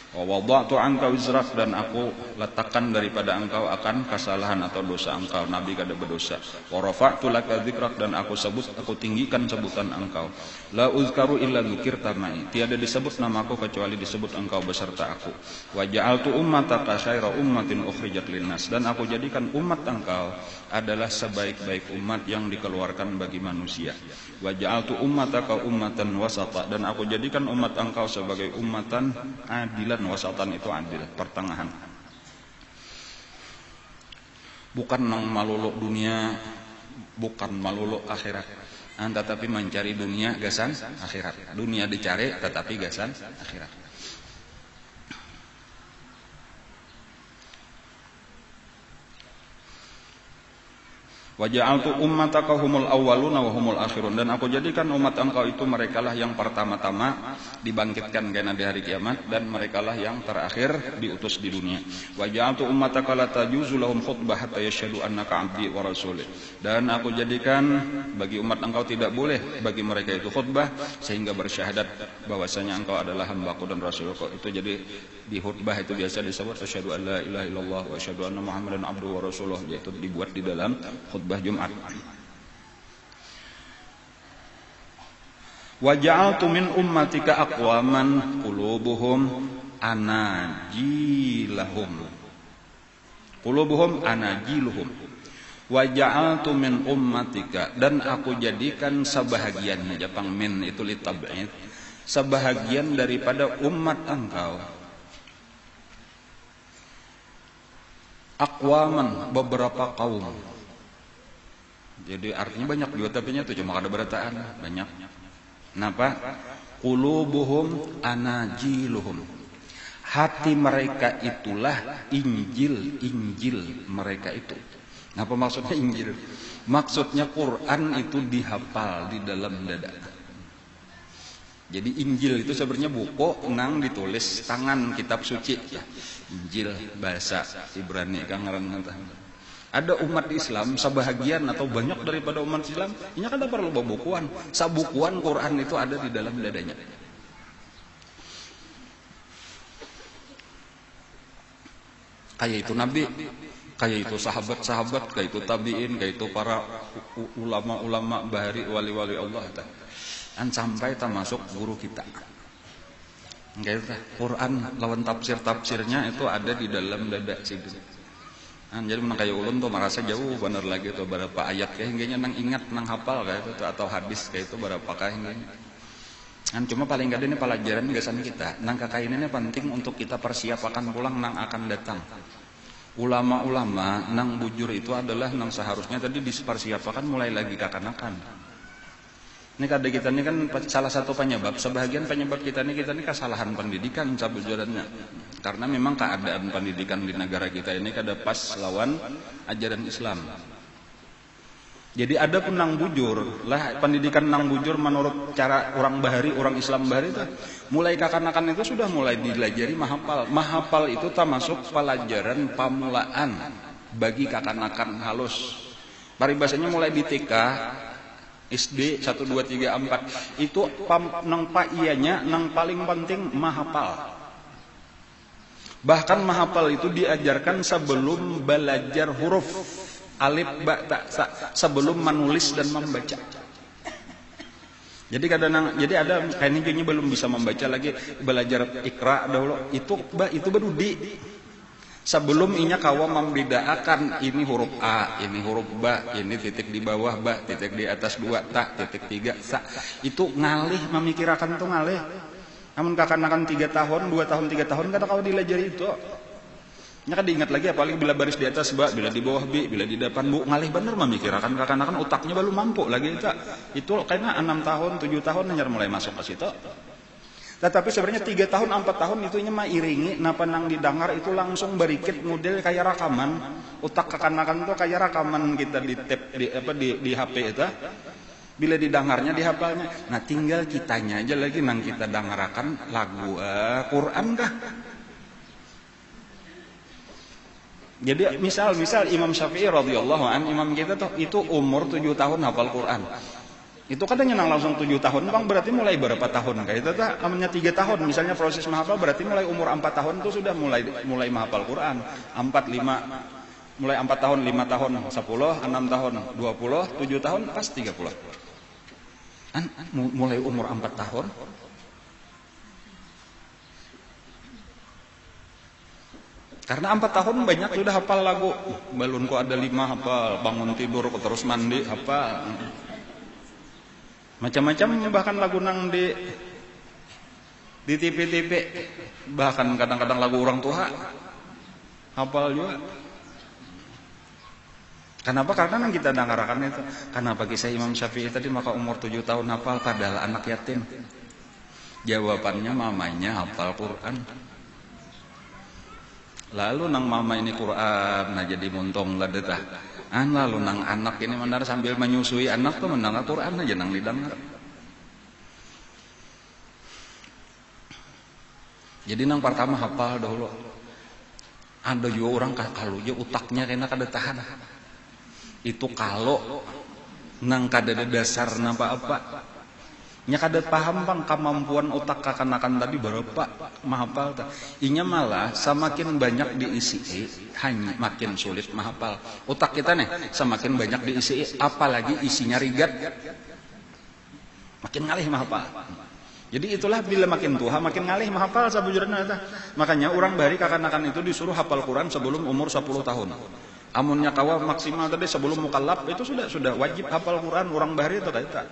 Wa wada'tu 'anka wizrak, dan aku letakkan daripada engkau akan kesalahan atau dosa engkau. Nabi kada berdosa. Wa rafa'tu laka dzikrak, dan aku tinggikan sebutan engkau. La uzkaru illa dzikirta ma'i, tiada disebut namaku kecuali disebut engkau beserta aku. Wa ja'altu ummataka khairu ummatin ukhrijat linnas, dan aku jadikan umat engkau adalah sebaik-baik umat yang dikeluarkan bagi manusia. Wa ja'altu ummataka ummatan wasata, dan aku jadikan umat engkau sebagai ummatan adilan. Wasatan itu adil, pertengahan. Bukan nang maluluk dunia, bukan maluluk akhirat. Tetapi mencari dunia gasan akhirat. Dunia dicari tetapi gasan akhirat. Wa ja'altu ummataka humul awwaluna wa humul akhirun, dan aku jadikan umat engkau itu merekalah yang pertama-tama dibangkitkan karena di hari kiamat, dan merekalah yang terakhir diutus di dunia. Wa ja'altu ummataka la tajuzu lahum khutbah hatta yashhadu annaka 'abdi wa rasuli, dan aku jadikan bagi umat engkau tidak boleh bagi mereka itu khutbah sehingga bersyahadat bahwasanya engkau adalah hambaku dan rasulku. Itu jadi di khutbah itu biasa disebut asyhadu an la ilaha illallah wa asyhadu anna muhammadan abduhu wa rasuluh, yaitu dibuat di dalam khutbah Jumat. Wa ja'altu min ummatika aqwaman qulubuhum anajilahum Qulubuhum anajiluhum. Wa ja'altu min ummatika, dan aku jadikan sebahagiannya, Jepang min itu litab'id, sebahagian daripada umat engkau, aqwaman, beberapa kaum. Jadi artinya banyak juga, tapi itu cuma ada berataan banyak. Kenapa? Qulubuhum anajiluhum, hati mereka itulah Injil mereka itu. Apa maksudnya Injil? Maksudnya Quran itu dihafal di dalam dada. Jadi Injil itu sebenarnya buku nang ditulis tangan, kitab suci ya. Injil bahasa Ibrani kan ngaran. Ada umat Islam sebahagian atau banyak daripada umat Islam, ini kan perlu bukuan. Sabukuan Quran itu ada di dalam dadanya. Kayak itu Nabi, kayak itu sahabat-sahabat, kayak itu tabiin, kayak itu para ulama-ulama bahari, wali-wali Allah. Dan sampai termasuk guru kita. Kayak itu Quran lawan tafsir-tafsirnya itu ada di dalam dada situ. Jadi menang kayak ulun tuh merasa jauh bener lagi tuh berapa ayat kayak hingganya nang ingat nang hafal kayak itu atau hadis kayak itu berapa kayak hingganya. Cuma paling gak ada ini pelajaran gasan kita. Nang kakak ini penting untuk kita persiapkan pulang nang akan datang. Ulama-ulama nang bujur itu adalah nang seharusnya tadi dipersiapkan mulai lagi kakanakan. Ini kada kita ini kan salah satu penyebab, sebahagian penyebab kita ini kesalahan pendidikan sabujurannya. Karena memang keadaan pendidikan di negara kita ini kada pas lawan ajaran Islam. Jadi ada pun nang bujur, lah pendidikan nang bujur menurut cara orang bahari, orang Islam bahari itu mulai kakanakan itu sudah mulai dilajari mahapal. Mahapal itu termasuk pelajaran pamulaan bagi kakanakan halus. Paribasanya mulai di TK, SD 1 2 3 4 itu nang paiyanya nang paling penting mahapal. Bahkan mahapal itu diajarkan sebelum belajar huruf alif ba ta sa, sebelum menulis dan membaca. Jadi jadi ada kayaknya belum bisa membaca lagi, belajar ikra dahulu itu baru sebelum inya kawa membedakan ini huruf A, ini huruf ba, ini titik di bawah ba, titik di atas 2 ta, titik 3 sa. Itu ngalih memikirkan tuh ngalih. Namun kakanakan 3 tahun, 2 tahun, 3 tahun kada kau dilajari itu. Nya kan diingat lagi apalagi bila baris di atas ba, bila di bawah bi, bila di depan bu, ngalih bener memikirkan kakanakan otaknya baru mampu lagi itu. Itu kayaknya 6 tahun, 7 tahun hanya mulai masuk ke situ. Tetapi sebenarnya 3 tahun, 4 tahun itu mah iringi, napa nang didengar itu langsung berikit model kayak rakaman. Otak kakanakan itu kayak rakaman kita di tape di HP itu. Bila didengarnya dihafalnya. Nah tinggal kitanya aja lagi nang kita dengarkan lagu Quran kah? Jadi misal Imam Syafi'i radhiyallahu an, imam kita tuh itu umur 7 tahun hafal Quran. Itu katanya nang langsung 7 tahun, bang berarti mulai berapa tahun? Kayak itu tak, amanya 3 tahun, misalnya proses menghafal berarti mulai umur 4 tahun itu sudah mulai menghafal Quran. 4, 5, mulai 4 tahun, 5 tahun, 10, 6 tahun, 20, 7 tahun, pas 30. Mulai umur 4 tahun. Karena 4 tahun banyak sudah hafal lagu. Balunku ada 5 hafal, bangun tidur terus mandi hafal. Macam-macam bahkan lagu nang di TV, bahkan kadang-kadang lagu orang tua hafal juga. Kenapa? Karena nang kita dengarkan itu. Kenapa kisah Imam Syafi'i tadi maka umur 7 tahun hafal padahal anak yatim? Jawabannya mamanya hafal Quran. Lalu nang mama ini Quran, nah jadi muntong lah detah. Lalu nang anak ini mendengar sambil menyusui anak tuh mendengar Quran aja nang didengar. Jadi nang pertama hafal dahulu. Ada juga orang kalau dia utaknya kena kada tahan. Itu kalau nang kada ada dasar napa apa. Nya kada paham bang kemampuan otak kakanakan tadi berapa mahapal ta. Inya malah semakin banyak diisi hanya makin sulit mahapal. Otak kita nih semakin banyak diisi apalagi isinya rigat makin ngalih mahapal. Jadi itulah bila makin tua makin ngalih menghafal sabujurna eta. Makanya orang bari kakanakan itu disuruh hafal Quran sebelum umur 10 tahun. Amunnya kawa maksimal tadi sebelum mukallaf itu sudah wajib hafal Quran orang bari itu eta.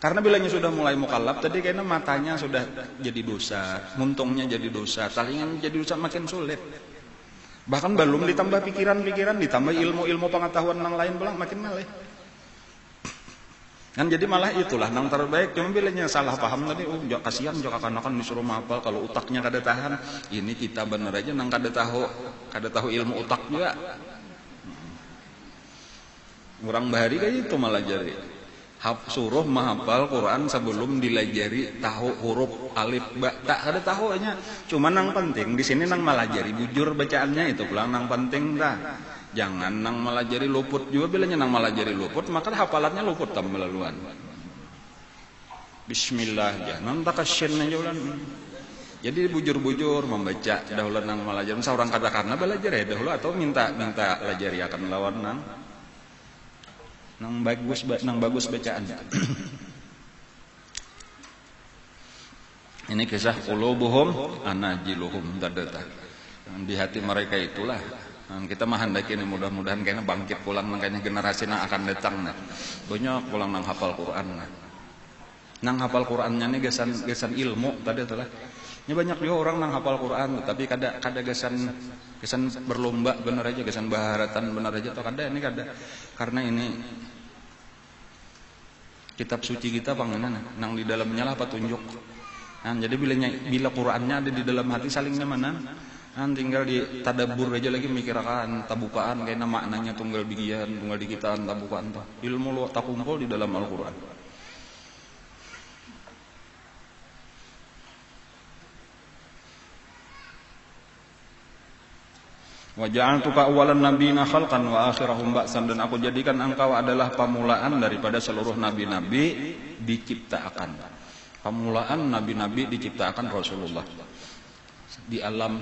Karena bilanya sudah mulai mukallaf tadi kayaknya matanya sudah jadi dosa, muntungnya jadi dosa, talingan jadi dosa makin sulit. Bahkan belum ditambah pikiran-pikiran, ditambah ilmu-ilmu pengetahuan yang lain pulang makin ngalih. Kan jadi malah itulah nang terbaik, cuma bilanya salah paham tadi, kasihan jok akan disuruh mahafal kalau utaknya kada tahan. Ini kita bener aja nang kada tahu ilmu utak juga. Orang bahari kayak itu malah jadi suruh menghafal Quran sebelum dilajari tahu huruf alif ba tak kada tahu aja. Cuma nang penting di sini nang malajari bujur bacaannya itu pulang nang penting dah. Jangan nang malajari luput juga bilanya nang malajari luput maka hafalannya luput tam melaluan. Bismillah jangan takasyin aja ulan. Jadi bujur-bujur membaca dahulu nang malajari seorang kada karena belajar ya dahulu atau minta lajari akan lawan nang bagus bacaan. Ini kisah qulubuhum anajiluhum dadata. Di hati mereka itulah kita mah handaki ini mudah-mudahan kayaknya bangkit pulang kayaknya generasi yang akan datang banyak pulang nang hafal Quran nang hafal Qurannya nih gesan ilmu tadi itulah ini banyak juga orang nang hafal Quran tapi kada gesan berlomba bener aja gesan baharatan bener aja atau kada ini kada karena ini kitab suci kita panganan nang di dalamnya lah petunjuk jadi bila Qurannya ada di dalam hati salingnya mana tinggal di tadabbur aja lagi mikirkan tabukaan kayak maknanya tunggal bigian tunggal dikitaan tabukaan ilmu lu tak kumpul di dalam Al-Qur'an. Wa ja'altuka awwalan nabiyina khalqan wa akhirahum ba'san dan aku jadikan engkau adalah pamulaan daripada seluruh nabi-nabi diciptakan. Pamulaan nabi-nabi diciptakan Rasulullah. Di alam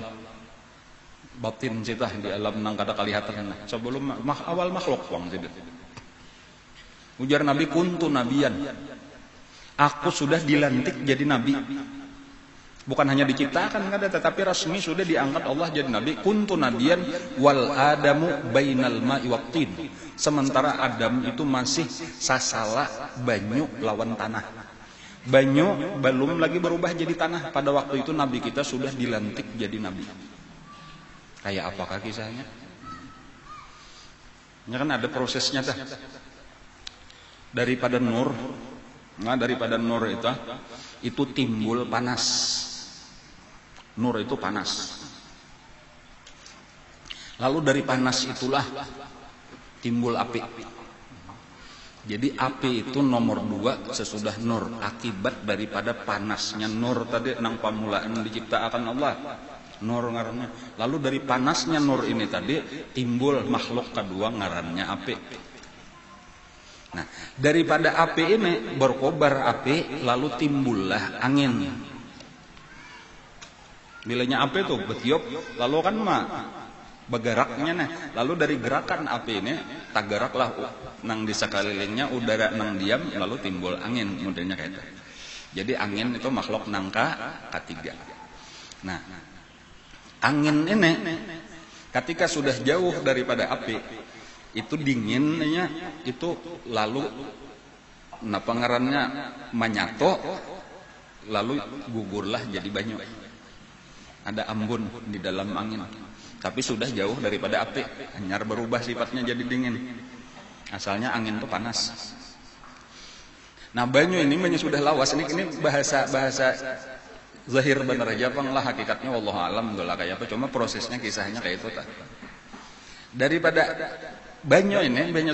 batin cita di alam nang kada kalihatan sebelum awal makhluk wang tidak. Ujar Nabi kuntu nabiyan. Aku sudah dilantik jadi nabi. Bukan hanya diciptakan kada tetapi resmi sudah diangkat Allah jadi nabi. Kuntu nabiyan wal adamu bainal ma'i waqtin. Sementara Adam itu masih sasala banyu lawan tanah. Banyu belum lagi berubah jadi tanah. Pada waktu itu nabi kita sudah dilantik jadi nabi. Kayak apakah kisahnya? Ya kan ada prosesnya dah. Daripada nur itu timbul panas. Nur itu panas. Lalu dari panas itulah timbul api. Jadi api itu nomor 2 sesudah nur. Akibat daripada panasnya nur tadi nang pamulaan diciptakan Allah. Nur ngarannya. Lalu dari panasnya nur ini tadi timbul makhluk kedua ngarannya api. Nah, daripada api ini berkobar api lalu timbullah angin. Bilanya api itu betiup lalu kan bergeraknya nah. Lalu dari gerakan api ini tagaraklah nang di sekelilingnya udara nang diam lalu timbul angin modelnya kayak itu. Jadi angin itu makhluk nangka ketiga. Nah, angin ini ketika sudah jauh daripada api itu dinginnya itu lalu pangerannya menyatu lalu gugurlah jadi banyu. Ada embun di dalam angin. Tapi sudah jauh daripada api, hanya berubah sifatnya jadi dingin. Asalnya angin itu panas. Nah, banyu ini sudah lawas. Ini bahasa zahir bener aja lah hakikatnya wallahu alam dola kayak apa cuma prosesnya kisahnya kayak itu tak. Daripada banyu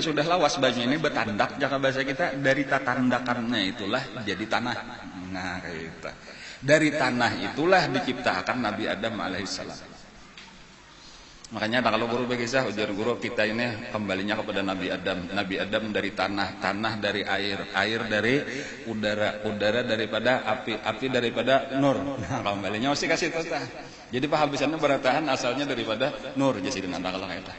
sudah lawas banyu ini bertandak jaka bahasa kita dari tatandakannya itulah jadi tanah. Nah kayak itu. Dari tanah itulah diciptakan Nabi Adam alaihissalam. Makanya kalau guru berkisah ujar guru kita ini kembalinya kepada Nabi Adam. Nabi Adam dari tanah, tanah dari air, air dari udara, udara daripada api, api daripada nur. Nah, kembalinya mesti kasih tahu. Jadi penghabisannya beratahan asalnya daripada nur jadi dengan taklah kaita.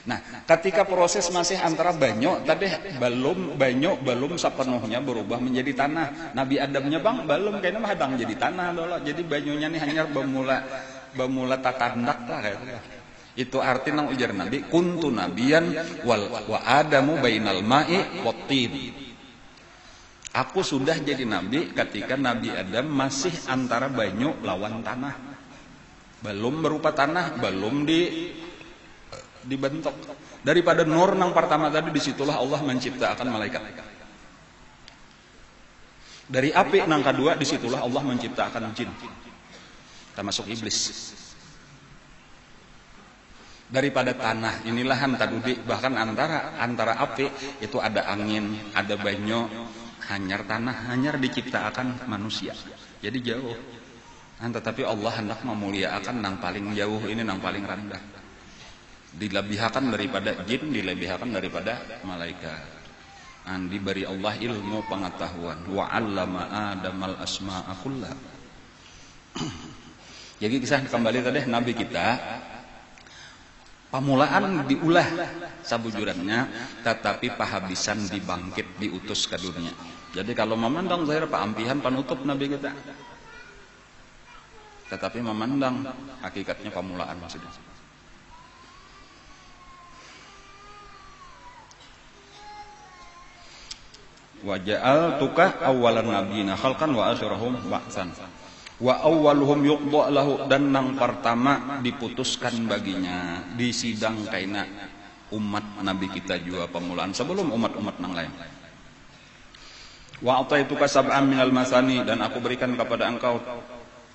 Nah, ketika proses masih antara banyu tadi belum sepenuhnya berubah menjadi tanah. Nabi Adamnya bang belum kayaknya mah hadang jadi tanah dulu. Jadi banyunya nih hanya bemula tatandak lah gitu. Itu arti nang ujar Nabi kuntu nabiyan wa adamu bainal ma'i wattin. Aku sudah jadi nabi ketika Nabi Adam masih antara banyu lawan tanah. Belum berupa tanah, belum dibentuk. Daripada nur nang pertama tadi disitulah Allah menciptakan malaikat. Dari api nang kedua disitulah Allah menciptakan jin. Termasuk iblis. Daripada tanah inilah tadi bahkan antara api itu ada angin, ada banyu, hanyar tanah, hanyar diciptakan manusia. Jadi jauh. Tetapi Allah hendak memuliakan nang paling jauh ini, nang paling rendah. Dilebihkan daripada jin, dilebihkan daripada malaikat. Diberi Allah ilmu pengetahuan. Wa 'allama Adamal asma'a kullaha. Jadi kisah kembali tadi Nabi kita pamulaan diulah sabujurannya, tetapi pahabisan dibangkit diutus ke dunia. Jadi kalau memandang zahir paampihan panutup Nabi kita, tetapi memandang hakikatnya pamulaan maksudnya. Wa ja'altuka awwalan nabiyina khalqan wa akhirahum ba'tsan. Wa awwaluhum yuqda lahu, dan nang pertama diputuskan baginya di sidang kaina umat Nabi kita juga pamulaan sebelum umat-umat nang lain. Wa ataituka sab'an minal masani, dan aku berikan kepada engkau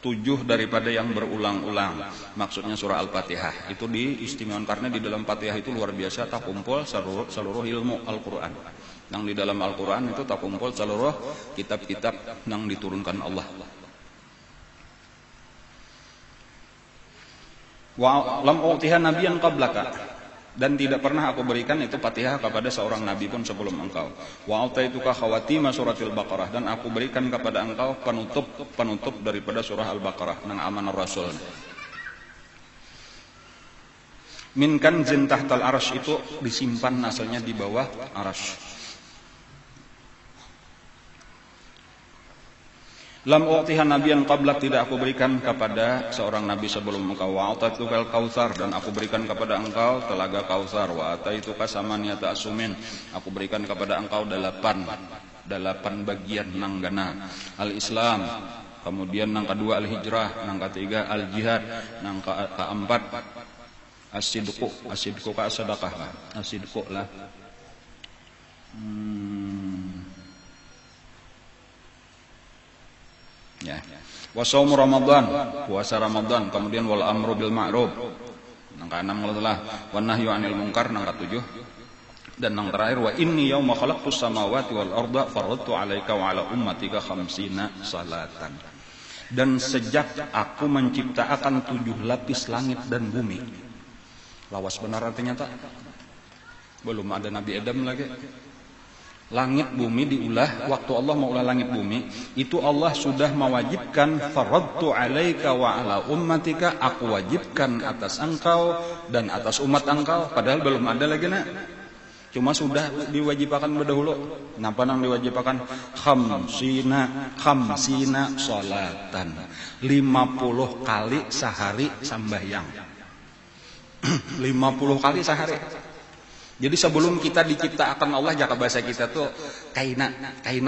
7 daripada yang berulang-ulang. Maksudnya surah Al-Fatihah. Itu diistimewakan karena di dalam Fatihah itu luar biasa terkumpul seluruh ilmu Al-Qur'an. Yang di dalam Al-Qur'an itu terkumpul seluruh kitab-kitab yang diturunkan Allah. Wa lam utiha nabiyyan qablaka, dan tidak pernah aku berikan itu Fatihah kepada seorang nabi pun sebelum engkau. Wa ataituka khawatima suratil Baqarah, dan aku berikan kepada engkau penutup daripada surah Al-Baqarah nang amanah Rasul. Min kanzin tahtal arsy, itu disimpan asalnya di bawah arsy. Lam u'tiha nabiyyan qablak, tidak aku berikan kepada seorang nabi sebelum engkau. Wa ataituka al-kautsar, dan aku berikan kepada engkau telaga Kautsar. Wa ataituka samaniyata asumin, aku berikan kepada engkau 8 bagian nang gana. Al-Islam, kemudian nang kedua al-hijrah, nang ketiga al-jihad, nang keempat as-sidqu ka as-sadaqah. As-sidqu lah. Ya. Wa shaum Ramadan, puasa Ramadan, kemudian wal amru bil ma'ruf. Nang ka-6 adalah wan nahyu 'anil munkar, nang ka-7. Dan nang terakhir wa inni yauma khalaqtus samawati wal arda faradtu 'alaika wa 'ala ummatika 50 salatan. Dan sejak aku menciptakan 7 lapis langit dan bumi. Lawas benar artinya tak? Belum ada Nabi Adam lagi. Langit bumi diulah, waktu Allah mengulah langit bumi, itu Allah sudah mewajibkan faradtu 'alaika wa 'ala ummatika, aku wajibkan atas engkau dan atas umat engkau, padahal belum ada lagi nak. Cuma sudah diwajibkan berdahulu. Kenapa nang diwajibkan? Khamsina salatan. 50 kali sehari sambahyang. 50 kali sehari. Jadi sebelum kita diciptakan Allah, jaka bahasa kita tuh kaina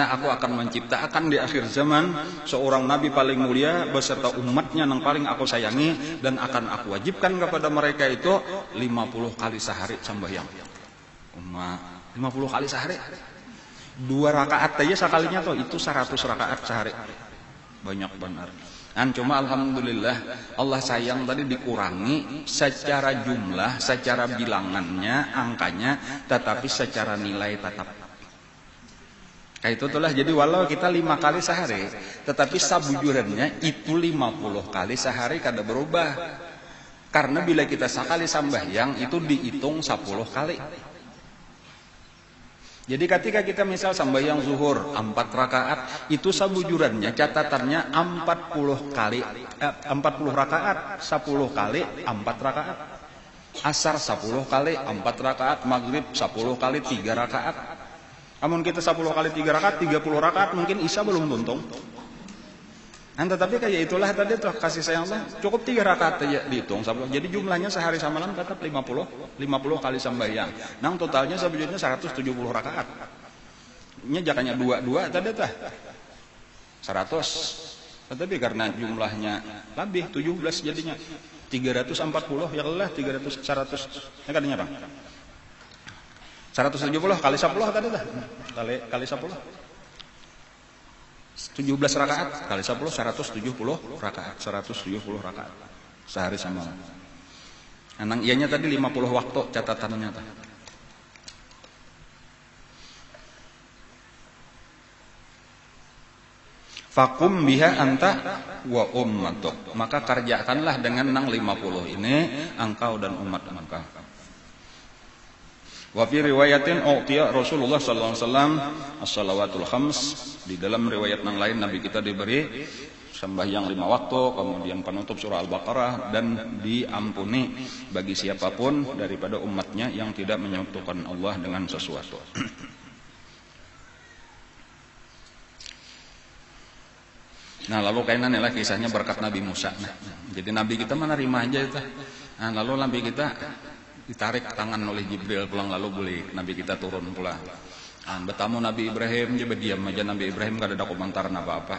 aku akan menciptakan di akhir zaman seorang nabi paling mulia beserta umatnya yang paling aku sayangi, dan akan aku wajibkan kepada mereka itu 50 kali sehari sembahyang. 50 kali sehari. 2 rakaat aja sekalinya tuh itu 100 rakaat sehari. Banyak benar. Dan cuma alhamdulillah Allah sayang tadi dikurangi secara jumlah, secara bilangannya, angkanya, tetapi secara nilai tetap. Kayak itu itulah, jadi walau kita 5 kali sehari, tetapi sabujurannya itu 50 kali sehari kada berubah. Karena bila kita sekali sambahyang itu dihitung 10 kali. Jadi ketika kita misal sambahyang zuhur 4 rakaat, itu sabujurannya catatannya 40 rakaat, 10 kali 4 rakaat. Asar 10 kali 4 rakaat, maghrib 10 kali 3 rakaat. Amun kita 10 kali 3 rakaat, 30 rakaat mungkin isya belum tuntung. Tetapi kayak itulah tadi tuh kasih sayang Allah, cukup 3 rakaat aja dihitung. Jadi jumlahnya sehari semalam tetap 50 kali sembahyang. Nang totalnya sebetulnya 170 rakaat. Nya jakanya 2 tadi tah 100. Tetapi karena jumlahnya lebih 17 jadinya 340 ya Allah 100 ya katanya Bang. 170 kali 10 tadi tah. Kali 10. 17 rakaat kali 10 170 rakaat. 170 rakaat sehari semalam. Anang ianya tadi 50 waktu catatannya tah. Fakum biha anta wa ummatuk, maka kerjakanlah dengan nang 50 ini engkau dan umat engkau. Wa fi riwayatin u'tiya Rasulullah sallallahu alaihi wasallam as-salawatul khams, di dalam riwayat yang lain Nabi kita diberi sembahyang 5 waktu, kemudian penutup surah Al-Baqarah, dan diampuni bagi siapapun daripada umatnya yang tidak menyekutukan Allah dengan sesuatu. Nah lalu kainan lah kisahnya berkat Nabi Musa. Jadi Nabi kita menerima aja itu. Nah, lalu Nabi kita ditarik tangan oleh Jibril pulang, lalu boleh Nabi kita turun pulang. Betamu Nabi Ibrahim dia berdiam aja. Nabi Ibrahim gak ada komentar apa-apa.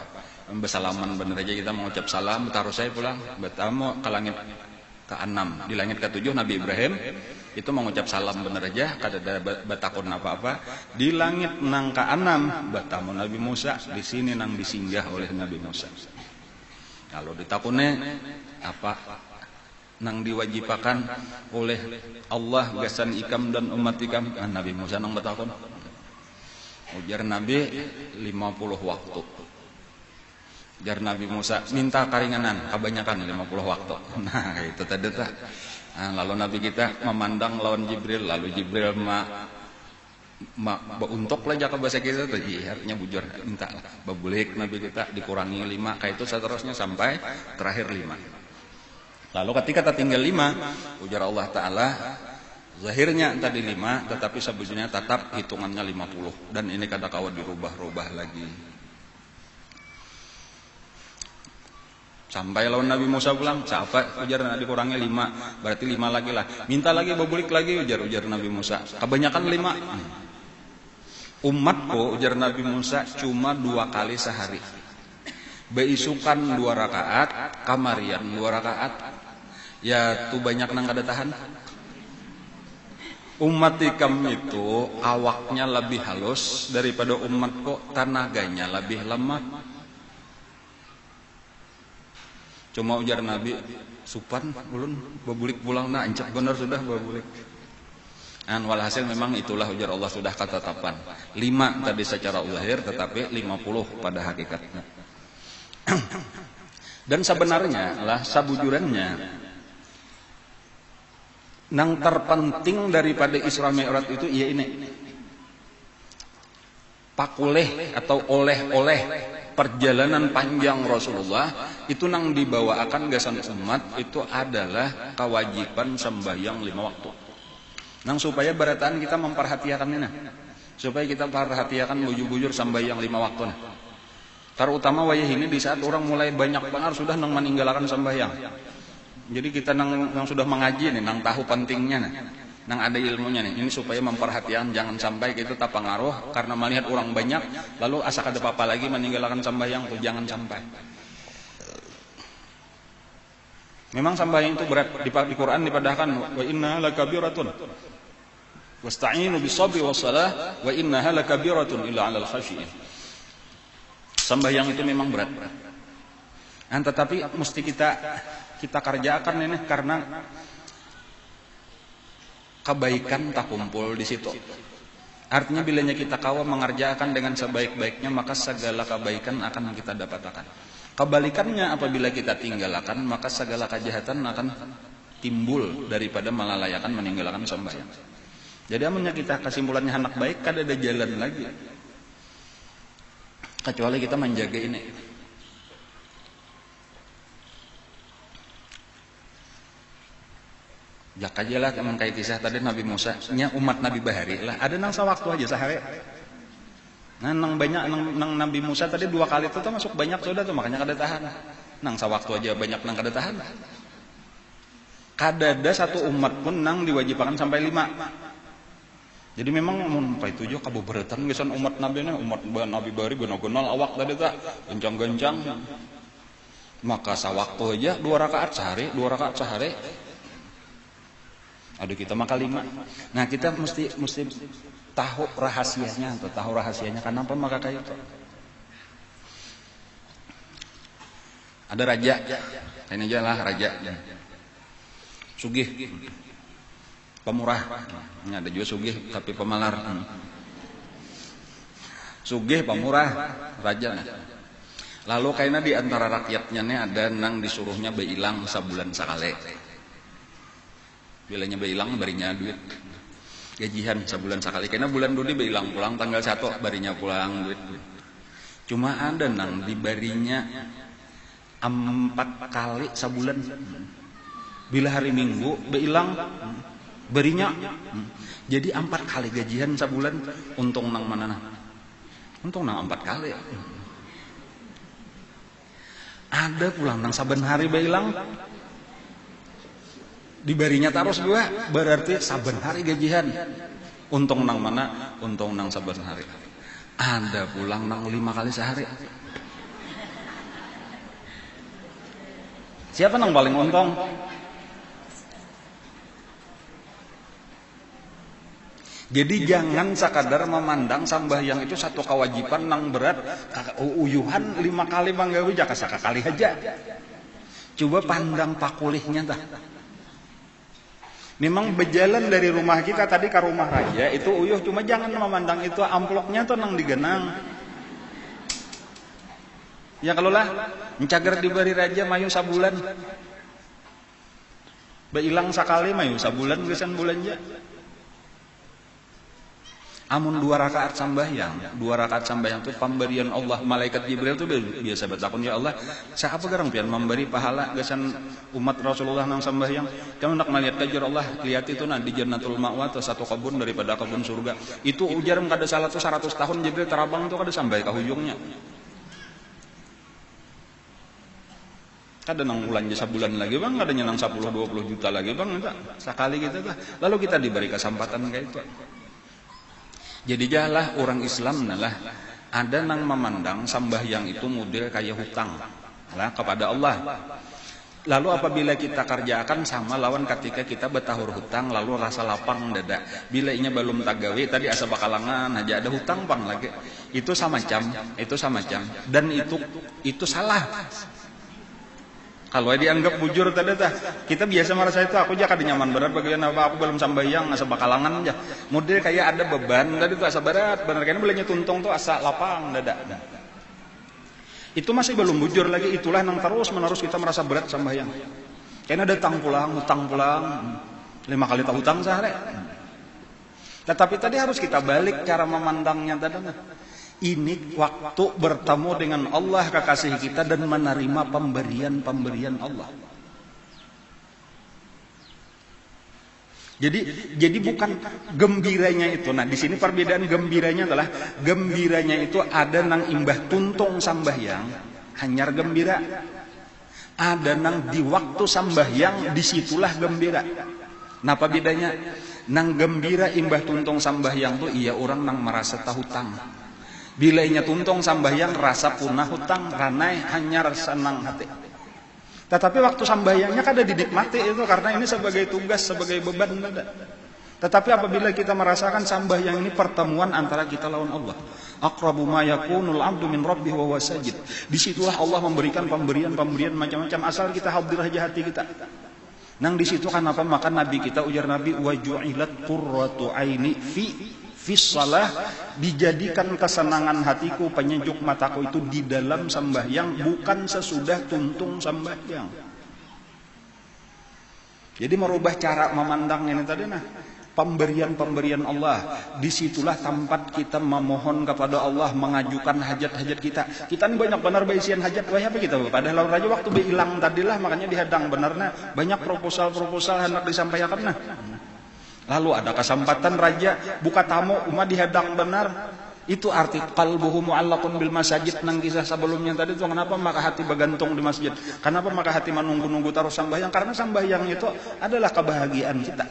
Bersalaman bener aja kita mengucap salam. Taruh saya pulang. Betamu ke langit ke-6, di langit ke-7 Nabi Ibrahim itu mengucap salam bener aja, kada ada batakun apa-apa. Di langit nang ke-6 betamu Nabi Musa, di sini nang disinggah oleh Nabi Musa. Kalau ditakune apa nang diwajibakan oleh Allah gasan ikam dan umat ikam, Nabi Musa nang batakun. Ujar Nabi 50 waktu. Jar Nabi Musa minta karinganan kebanyakan 50 waktu. Nah itu tadi tah. Lalu Nabi kita memandang lawan Jibril, lalu Jibril untuk lah jaka bahasa kita tadi artinya bujur minta babulik Nabi kita dikurangi 5 kayak itu seterusnya sampai terakhir 5. Lalu ketika tinggal 5 ujar Allah Ta'ala zahirnya tadi 5 tetapi sebetulnya tetap hitungannya 50 dan ini kada kawan dirubah-rubah lagi. Sampai lawan Nabi Musa pulang, siapa ujar dikurangi 5, berarti 5 lagi lah. Minta lagi, babulik lagi, ujar Nabi Musa. Kebanyakan 5. Umatku, ujar Nabi Musa, cuma 2 kali sehari. Beisukan 2 rakaat, kamarian 2 rakaat. Ya tuh banyak nang kada tahan. Umat ikam itu awaknya lebih halus daripada umatku, tenaganya lebih lemah. Cuma ujar Nabi, supan ulun babulik pulang na encak benar sudah babulik. Walhasil memang itulah ujar Allah sudah ketetapan. 5 tadi secara zahir tetapi 50 pada hakikatnya. Dan sebenarnya lah sabujurannya nang terpenting daripada Isra Mi'raj itu ya ini. Pakuleh atau oleh-oleh perjalanan panjang Rasulullah itu nang dibawaakan gasan umat itu adalah kewajiban sembahyang 5 waktu. Nang supaya barataan kita memperhatikan ini, supaya kita perhatikan bujur-bujur sembahyang 5 waktu. Terutama wayah ini di saat orang mulai banyak benar sudah nang meninggalkan sembahyang. Jadi kita nang sudah mengaji nih, nang tahu pentingnya nih. Nang ada ilmunya nih, ini supaya memperhatikan jangan sampai kita tak pengaruh karena melihat orang banyak lalu asa kada apa-apa lagi meninggalkan sembahyang tuh jangan sampai. Memang sembahyang itu berat di Quran dipadahkan wa innaha lakabiratun wasta'inu bisabri wassalah wa innaha lakabiratun illa 'alal khashiyin. Sembahyang itu memang berat. Tetapi mesti kita kerjakan ini karena kebaikan tak kumpul di situ. Artinya bilanya kita kawa mengerjakan dengan sebaik-baiknya maka segala kebaikan akan kita dapatkan. Kebalikannya apabila kita tinggalkan maka segala kejahatan akan timbul daripada melalayakan meninggalkan sembahyang. Jadi amunnya kita kesimpulannya anak baik kada ada jalan lagi. Kecuali kita menjaga ini. Jak aja lah teman kayak kisah tadi Nabi Musa nya umat Nabi Bahari lah ada nang sawaktu aja sehari. Nah nang banyak nang Nabi Musa tadi 2 kali itu tuh masuk banyak sudah tuh makanya kada tahan. Nang sawaktu aja banyak nang kada tahan. Kadada satu umat pun nang diwajibkan sampai 5. Jadi memang mun pa itu jo kabobereutan gesan umat Nabi nya umat Nabi Bahari gonal-gonal awak tadi tak gencang-gencang. Maka sawaktu aja 2 rakaat sehari, 2 rakaat sehari. Aduh kita maka 5. Nah kita mesti tahu rahasianya atau tahu rahasianya kenapa maka kayak itu. Ada raja, ini aja lah raja, sugih, pemurah. Ini ada juga sugih tapi pemalar. Sugih pemurah raja. Lalu kayaknya di antara rakyatnya nih ada nang disuruhnya beilang sabulan sakale. Bilanya beilang barinya duit gajian sebulan sekali karena bulan dulu beilang pulang tanggal 1 barinya pulang duit. Cuma ada nang dibarinya 4 kali sebulan. Bila hari Minggu beilang barinya jadi 4 kali gajian sebulan. Untung nang mana? Untung nang 4 kali. Ada pulang nang saben hari beilang dibarinya terus juga berarti saben hari gajian. Untung nang mana? Untung nang saben hari. Ada pulang nang 5 kali sehari. Siapa nang paling untung? Jadi jangan sekadar memandang sambahyang itu satu kewajiban nang berat uyuhan 5 kali manggawi jaka sakakali aja. Coba pandang pakulihnya dah. Memang berjalan dari rumah kita tadi ke rumah raja itu uyuh, cuma jangan memandang itu amplopnya tuh nang digenang. Ya kalau lah mencager diberi raja mayu sabulan. Beilang sekali mayu sabulan gesan bulan aja. Amun 2 rakaat sambahyang, 2 rakaat sambahyang itu pemberian Allah. Malaikat Jibril itu biasa bertakun, ya Allah, siapa garang pian memberi pahala gesan umat Rasulullah nang sambahyang. Kamu nak melihat kajar Allah, lihat itu nah di Jannatul Ma'wa atau satu kebun daripada kebun surga. Itu ujar kada salah tuh 100 tahun Jibril terabang tuh kada sampai ke ujungnya. Kada nang ulan jasa bulan lagi bang, kada nang 10-20 juta lagi bang, enggak. Sekali gitu lah. Lalu kita diberi kesempatan kayak itu. Jadi jalah orang Islam nalah ada nang memandang sambahyang itu model kayak hutang lah kepada Allah. Lalu apabila kita kerjakan sama lawan ketika kita betahur hutang lalu rasa lapang dada. Bila inya belum tagawe tadi asa bakalangan aja ada hutang pang lagi. Itu sama cam dan itu salah. Kalau dianggap bujur tadi tah, kita biasa merasa itu aku aja kada nyaman berat bagian apa aku belum sambayang asa bakalangan aja. Model kayak ada beban tadi tuh asa berat, bener kan bolehnya tuntung tuh asa lapang dada. Itu masih belum bujur lagi, itulah nang terus menerus kita merasa berat sambayang. Karena ada hutang pulang 5 kali tak hutang sehari. Tetapi tadi harus kita balik cara memandangnya tadi. Ini waktu bertemu dengan Allah kekasih kita dan menerima pemberian Allah. Jadi bukan gembiranya itu. Nah, di sini perbedaan gembiranya adalah gembiranya itu ada nang imbah tuntung sambahyang, hanyar gembira. Ada nang di waktu sambahyang disitulah gembira. Nah, apa bedanya? Nang gembira imbah tuntung sambahyang tuh iya orang nang merasa tahutang. Bilainya tuntung sambahyang rasa punah hutang ranai hanyar senang hati. Tetapi waktu sambahyangnya kada didikmati itu karena ini sebagai tugas, sebagai beban. Tetapi apabila kita merasakan sambahyang ini pertemuan antara kita lawan Allah. Aqrabu ma yakunul 'abdu min rabbih wa huwa sajid. Disitulah Allah memberikan pemberian macam-macam asal kita hadir aja hati kita. Nang di situ kan apa maka Nabi kita ujar Nabi wa ju'ilat qurratu aini fi shalah, dijadikan kesenangan hatiku, penyejuk mataku itu di dalam sembahyang, bukan sesudah tuntung sembahyang. Jadi merubah cara memandang ini tadi nah. pemberian-pemberian Allah. Disitulah tempat kita memohon kepada Allah, mengajukan hajat-hajat kita. Kita ini banyak benar baisian hajat wah apa kita. Padahal lawan raja waktu hilang tadilah makanya dihadang benarnya banyak proposal-proposal hendak disampaikan nah. Lalu ada kesempatan raja buka tamu umat dihadang benar. Itu arti qalbuhu mu'allaqun bil masajid nang kisah sebelumnya tadi itu kenapa maka hati bergantung di masjid. Kenapa maka hati menunggu-nunggu taruh sambayang karena sambayang itu adalah kebahagiaan kita.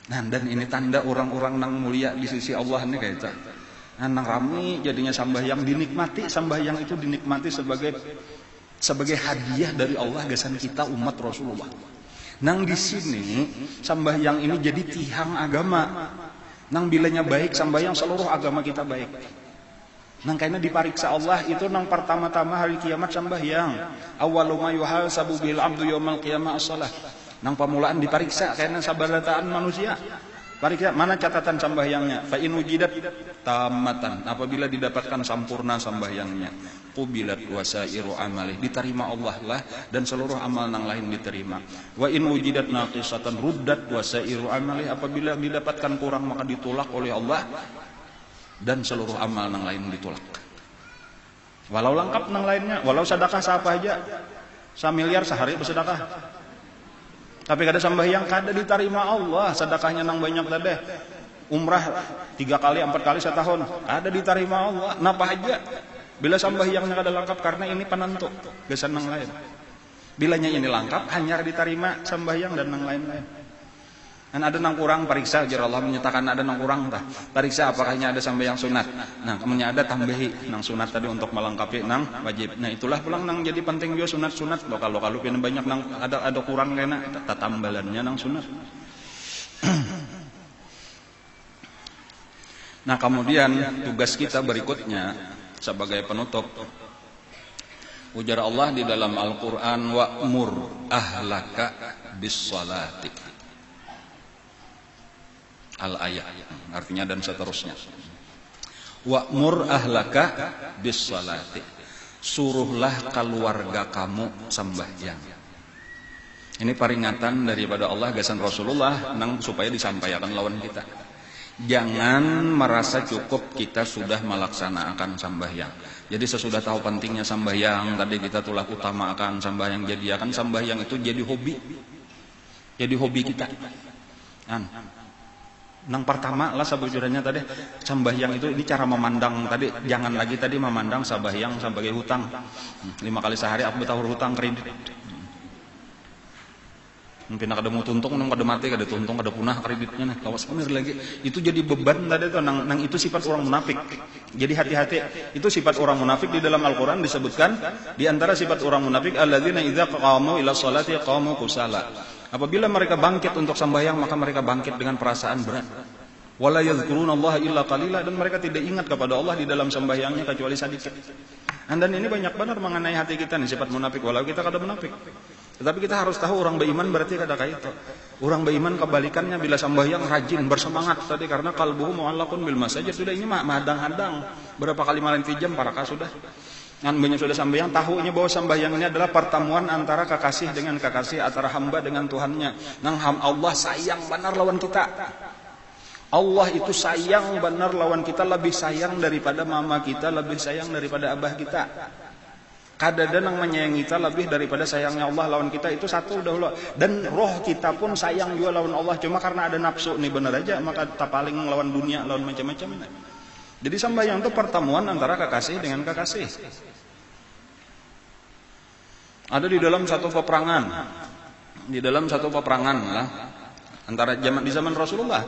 Nah, dan ini tanda orang-orang nang mulia di sisi Allah nih kayak itu. Nah, nang rami jadinya sambahyang dinikmati, sambahyang itu dinikmati sebagai hadiah dari Allah gasan kita umat Rasulullah. Nang di sini sambahyang ini jadi tiang agama. Nang bilanya baik sambahyang seluruh agama kita baik. Nang kayaknya dipariksa Allah itu nang pertama-tama hari kiamat sambahyang. Awwalu ma yuhasabu bil 'abdu yaumal qiyamah as-shalah. Nang pamulaan dipariksa karena sabarataan manusia. Pariksa mana catatan sambahyangnya? Fa in wujidat tamatan. Apabila didapatkan sempurna sambahyangnya, qubilat wasairu amali. Diterima Allah lah dan seluruh amal nang lain diterima. Wa in wujidat naqisatan ruddat wasairu amali. Apabila didapatkan kurang maka ditolak oleh Allah dan seluruh amal nang lain ditolak. Walau lengkap nang lainnya, walau sedekah apa aja. 1 miliar sehari bersedekah. Tapi kada sambahyang kada diterima Allah, sedekahnya nang banyak tadi. Umrah 3 kali 4 kali setahun, ada diterima Allah. Napa aja? Bila sambahyangnya kada lengkap karena ini penentu gesan nang lain. Bilanya ini lengkap hanya diterima sambahyang dan nang lain-lain. Dan ada nang kurang pariksa jar Allah menyatakan ada nang kurang tah. Pariksa apakahnya ada sambahyang sunat. Nah, kemudian ada tambahi nang sunat tadi untuk melengkapi nang wajib. Nah, itulah pulang nang jadi penting juga sunat-sunat. Kalau pina banyak nang ada kurang kena tambalannya nang sunat. Nah, kemudian tugas kita berikutnya sebagai penutup. Ujar Allah di dalam Al-Qur'an wa'mur ahlaka bis-shalati. Al-ayat artinya dan seterusnya. Wa'mur ahlaka bis-shalati. Suruhlah keluarga kamu sembahyang. Ini peringatan daripada Allah gasan Rasulullah nang supaya disampaikan lawan kita. Jangan merasa cukup kita sudah melaksanakan sambahyang. Jadi sesudah tahu pentingnya sambahyang, tadi kita telah utamakan sambahyang, jadi akan sambahyang itu jadi hobi. Jadi hobi kita. Nang pertama lah sebujurnya tadi sambahyang itu ini cara memandang tadi, jangan lagi tadi memandang sambahyang sebagai hutang. 5 kali sehari aku betahur hutang kredit. Mungkin kada mau tuntung, nang kada mati, kada tuntung, kada punah kreditnya nah. Lawas bener lagi. Itu jadi beban tadi tuh nang itu sifat orang munafik. Jadi hati-hati. Itu sifat orang munafik di dalam Al-Qur'an disebutkan di antara sifat orang munafik alladzina idza qamu ila sholati qamu kusala. Apabila mereka bangkit untuk sembahyang maka mereka bangkit dengan perasaan berat. Wala yadhkurunallaha illa qalila, dan mereka tidak ingat kepada Allah di dalam sembahyangnya kecuali sedikit. Dan ini banyak benar mengenai hati kita nih sifat munafik, walau kita kada munafik. Tetapi kita harus tahu orang beriman berarti kada kayak itu. Orang beriman kebalikannya bila sembahyang rajin, bersemangat tadi karena qalbuhu mu'allaqun bil masajid. Sudah ini madang-hadang. Berapa kali malam jam parakah sudah. Dan banyak sudah sambahyang tahunya bahwa sambahyang ini adalah pertemuan antara kekasih dengan kekasih, antara hamba dengan Tuhannya. Nang Allah sayang benar lawan kita. Allah itu sayang benar lawan kita, lebih sayang daripada mama kita, lebih sayang daripada abah kita. Kadada nang menyayangi kita lebih daripada sayangnya Allah lawan kita, itu satu dahulu. Dan roh kita pun sayang juga lawan Allah, cuma karena ada nafsu nih benar aja maka tak paling lawan dunia, lawan macam-macam. Jadi sembahyang itu pertemuan antara kekasih dengan kekasih. Ada di dalam satu peperangan. Di dalam satu peperangan lah antara di zaman Rasulullah.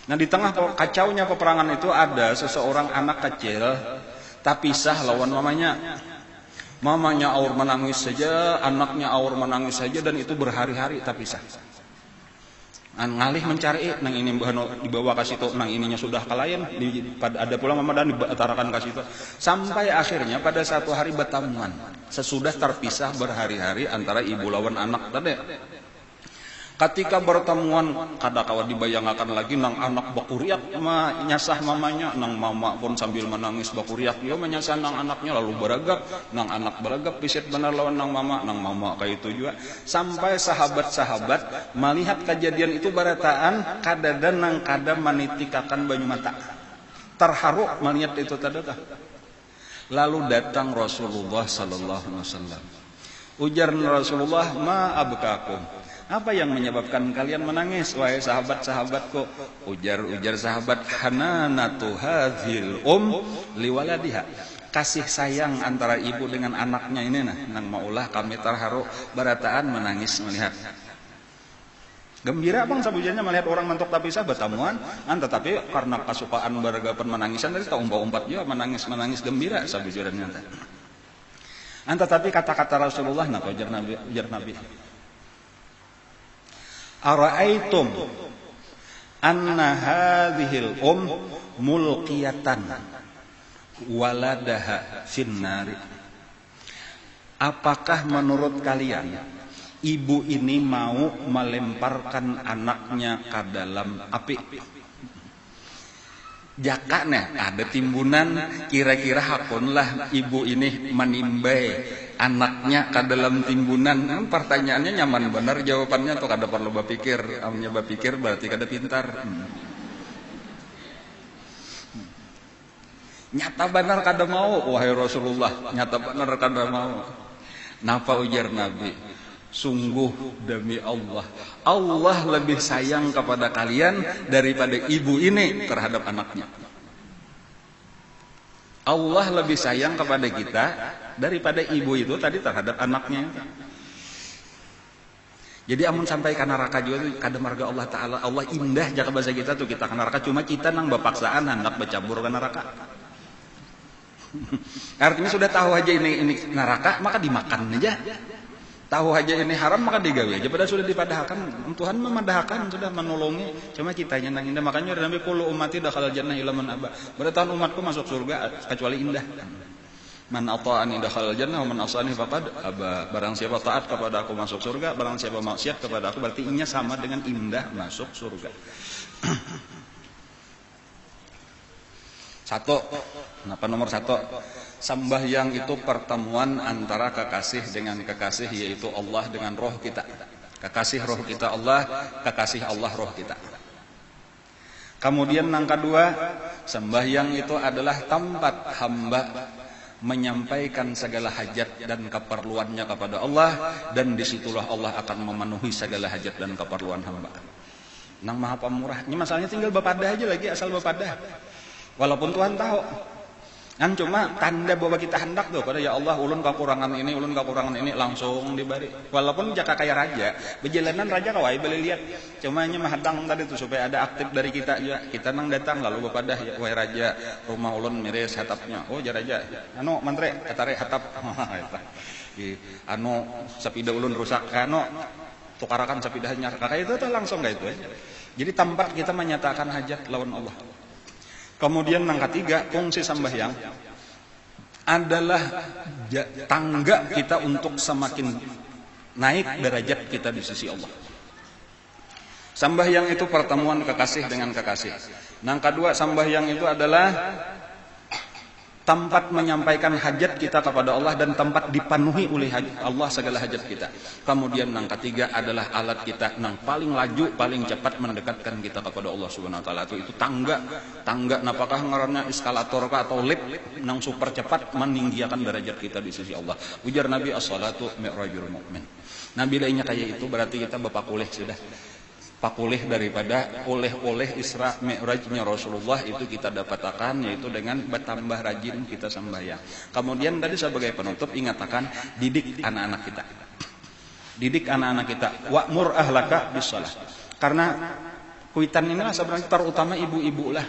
Nah, di tengah kacaunya peperangan itu ada seseorang anak kecil tak pisah lawan mamanya. Mamanya aur menangis saja, anaknya aur menangis saja, dan itu berhari-hari tak pisah. Ngalih mencari nang ini dibawa ke situ, nang ininya sudah kalayan, ada pula mama dan dibatarakan ke situ, sampai akhirnya pada satu hari bertemuan sesudah terpisah berhari-hari antara ibu lawan anak tadi. Ketika bertemuan kada kawa dibayangkan lagi nang anak bakuriak nyasah mamanya, nang mama pun sambil menangis bakuriak dia menyasah nang anaknya, lalu beragap nang anak beragap pisit benar lawan nang mama kayak itu juga, sampai sahabat-sahabat melihat kejadian itu barataan kadadan nang kada manitikakan banyu mata, terharu melihat itu tadata. Lalu datang Rasulullah sallallahu alaihi wasallam. Ujar Rasulullah, ma abkakum, apa yang menyebabkan kalian menangis wahai sahabat-sahabatku? Ujar sahabat, hananatu hadzil liwaladiha, kasih sayang antara ibu dengan anaknya ini nang maulah kami terharu barataan menangis melihat. Gembira bang sabujanya melihat orang mentok tapi sah bertamuan, tetapi karena kesukaan beragapan menangisan dari umpat juga menangis gembira sabujanya. Tetapi kata-kata Rasulullah ujar Nabi. Ara'aitum anna hadhil mulqiyatan waladaha finnari. Apakah menurut kalian ibu ini mau melemparkan anaknya ke dalam api? Jaka ada timbunan, kira-kira hakunlah ibu ini menimbai anaknya ke dalam timbunan. Pertanyaannya nyaman benar jawabannya atau kada perlu berpikir. Amnya berpikir berarti kada pintar. Nyata benar kada mau wahai Rasulullah, nyata benar kada mau. Napa ujar Nabi? Sungguh demi Allah, Allah lebih sayang kepada kalian daripada ibu ini terhadap anaknya. Allah lebih sayang kepada kita daripada ibu itu tadi terhadap anaknya. Jadi amun sampai ke neraka juga kada marga Allah Ta'ala. Allah indah jaka bahasa kita tuh kita ke neraka, cuma kita nang bapaksaan hendak bercabur ke neraka. Artinya sudah tahu aja ini neraka, maka dimakan aja. Tahu aja ini haram maka digawe aja, padahal sudah dipadahkan. Tuhan memadahkan, sudah menolongi, cuma kitanya nang indah. Makanya Nabi kullu ummati dakhalal jannah illa man aba. Berarti umatku masuk surga kecuali indah. Man ata'ani dakhalal jannah wa man asani faqad aba. Barang siapa taat kepada aku masuk surga, barang siapa maksiat kepada aku berarti inya sama dengan indah masuk surga. Nomor satu, sembahyang itu pertemuan antara kekasih dengan kekasih, yaitu Allah dengan roh kita. Kekasih roh kita Allah, kekasih Allah roh kita. Kemudian yang kedua, sembahyang itu adalah tempat hamba menyampaikan segala hajat dan keperluannya kepada Allah, dan disitulah Allah akan memenuhi segala hajat dan keperluan hamba. Nang Maha Pemurah. Ini masalahnya tinggal bapadah aja lagi, asal bapadah. Walaupun Tuhan tahu, kan cuma tanda bahwa kita hendak tuh pada ya Allah ulun kekurangan ini langsung diberi. Walaupun jaka kayak raja, berjalanan raja kawai boleh lihat. Cuma hanya mahadang tadi tuh supaya ada aktif dari kita juga. Kita nang datang lalu bapadah ya wahai raja, rumah ulun miris hatapnya. Oh ja raja, anu mantre katare hatap. Anu sapida ulun rusak, anu tukarakan sapidahnya. Kayak itu tuh langsung kayak itu aja. Jadi tempat kita menyatakan hajat lawan Allah. Kemudian yang ketiga, fungsi sembahyang adalah tangga kita untuk semakin naik derajat kita di sisi Allah. Sembahyang itu pertemuan kekasih dengan kekasih. Yang kedua, sembahyang itu adalah tempat menyampaikan hajat kita kepada Allah dan tempat dipenuhi oleh Allah segala hajat kita. Kemudian yang ketiga adalah alat kita yang paling laju, paling cepat mendekatkan kita kepada Allah Subhanahu wa taala. Itu tangga napakah ngaranna eskalator atau lift yang super cepat meninggikan derajat kita di sisi Allah. Ujar Nabi as-salatu mi'rajul mu'min. Nabi lainnya kayak itu berarti kita bapakulih sudah. Pakulih daripada oleh Isra Mi'rajnya Rasulullah itu kita dapatkan, yaitu dengan bertambah rajin kita sembahyang. Kemudian tadi sebagai penutup ingatakan didik anak-anak kita. Didik anak-anak kita. Wa'mur ahlaka bis-shalah. Karena kuitan inilah sebenarnya terutama ibu-ibu lah.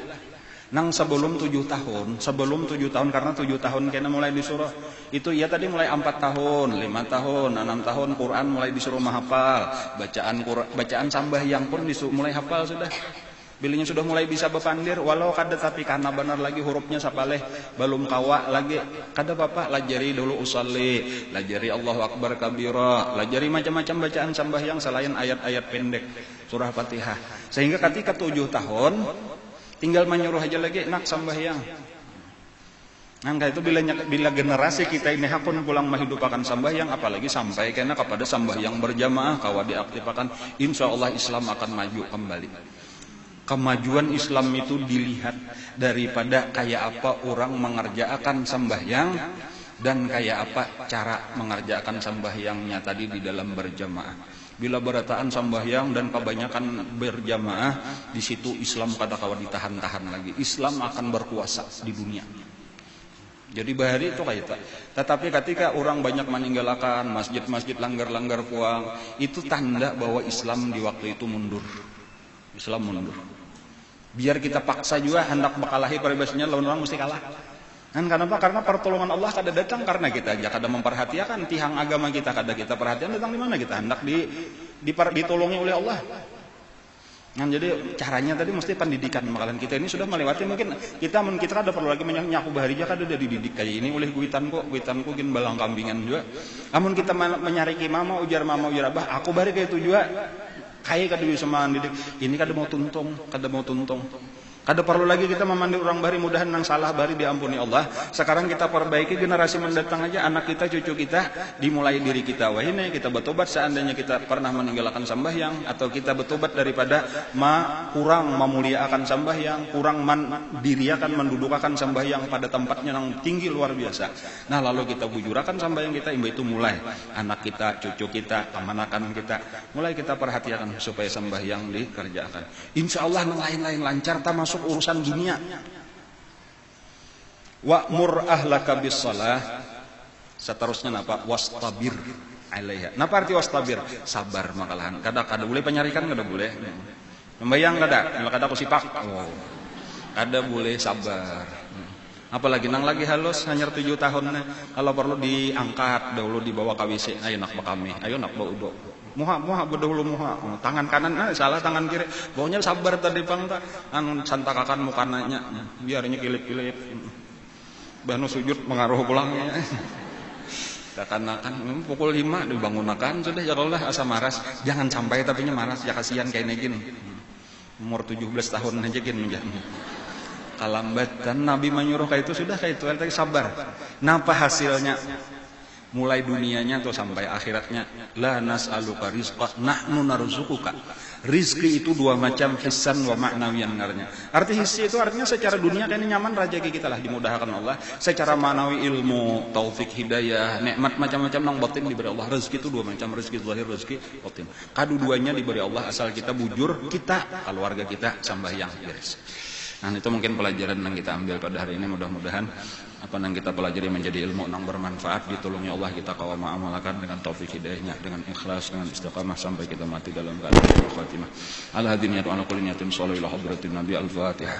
Nang sebelum 7 tahun karena 7 tahun kena mulai disuruh itu ya tadi mulai 4 tahun, 5 tahun, 6 tahun Quran mulai disuruh menghafal, bacaan sembahyang pun disuruh mulai hafal sudah. Bilanya sudah mulai bisa bepandir, walau kada tapi karena benar lagi hurufnya sapaleh belum kawa lagi. Kada apa lajari dulu usalli, lajari Allahu Akbar kabira, lajari macam-macam bacaan sembahyang selain ayat-ayat pendek surah Fatihah. Sehingga ketika 7 tahun tinggal menyuruh aja lagi nak sembahyang. Angka itu bila generasi kita ini hakun pulang menghidupakan sembahyang, apalagi sampai kena kepada sembahyang berjamaah kawa diaktifkan, insya Allah Islam akan maju kembali. Kemajuan Islam itu dilihat daripada kayak apa orang mengerjakan sembahyang dan kayak apa cara mengerjakan sembahyangnya tadi di dalam berjamaah. Bila berataan sembahyang dan kebanyakan berjamaah, di situ Islam kada kawa ditahan-tahan lagi. Islam akan berkuasa di dunia. Jadi bahari itu kayak itu. Tetapi ketika orang banyak meninggalkan masjid-masjid langgar-langgar puang, itu tanda bahwa Islam di waktu itu mundur. Islam mundur. Biar kita paksa juga hendak bakalahi peribasnya lawan orang mesti kalah. Kan kenapa? Karena pertolongan Allah kada datang karena kita aja kada memperhatikan tihang agama kita, kada kita perhatian datang di mana kita hendak ditolongi oleh Allah. Nah, jadi caranya tadi mesti pendidikan. Makalan kita ini sudah melewati mungkin kita ada perlu lagi menyaku bahari aja kada dididik kayak ini oleh kuitanku gin balang kambingan juga. Amun kita menyariki mama ujar abah, aku bahari kayak itu juga. Kayak kada bisa mendidik. Ini kada mau tuntung. Kada perlu lagi kita memandai orang bari mudahan nang salah bari diampuni Allah. Sekarang kita perbaiki generasi mendatang aja, anak kita, cucu kita, dimulai diri kita. Wah ini kita bertobat seandainya kita pernah meninggalkan sembahyang atau kita bertobat daripada kurang memuliakan sembahyang, kurang diriakan mendudukakan sembahyang pada tempatnya yang tinggi luar biasa. Nah, lalu kita bujurakan sembahyang kita, itu mulai anak kita, cucu kita, pamanakan kita, mulai kita perhatikan supaya sembahyang dikerjakan. Insya Allah yang lain-lain lancar masuk urusan dunia. Wa'mur ahlaka bis-shalah. Seterusnya napa? Wastabir alaiha. Napa arti wastabir? Sabar makalahan. Kada boleh penyarikan, kada boleh. Membayang kada kusipak. Oh. Kada boleh sabar. Apalagi nang lagi halus hanya 7 tahun. Kalau perlu diangkat dahulu dibawa ke WC. Ayo nak bakami. Ayo nak baudo. Muha berdahulu muha, tangan kanan salah tangan kiri, baunya sabar tadi bang tak, santakakan mukananya, biarnya kilip-kilip, banu sujud mengaruh pulangnya, akan pukul 5 dibangunakan sudah ya Allah asa maras, jangan sampai tapinya maras, ya kasihan kayak gini, umur 17 tahun aja gini menjadi. Kalambat dan Nabi menyuruh kayak itu sudah kayak itu, tapi sabar. Napa hasilnya? Mulai dunianya atau sampai akhiratnya, la nas'aluka rizqa nahnu narzuquka. Rizki itu 2 macam, hissan wa ma'nawiyan ngarnya. Arti hissi itu artinya secara dunia kan nyaman rezeki kita lah dimudahkan Allah. Secara manawi ilmu, taufik, hidayah, nikmat macam-macam nang batin diberi Allah. Rezeki itu 2 macam, rezeki zahir, rezeki batin. Kadu-duanya diberi Allah asal kita bujur, kita keluarga kita sembahyang beres. Nah, itu mungkin pelajaran yang kita ambil pada hari ini. Mudah-mudahan apa yang kita pelajari menjadi ilmu yang bermanfaat. Ditolongi Allah kita kawa ma'amalakan dengan taufik hidayahnya, dengan ikhlas, dengan istiqamah sampai kita mati dalam keadaan khatimah. Al-hadiniyatu ala kulli niyatin sallallahu ila hadratin nabi al-fatihah.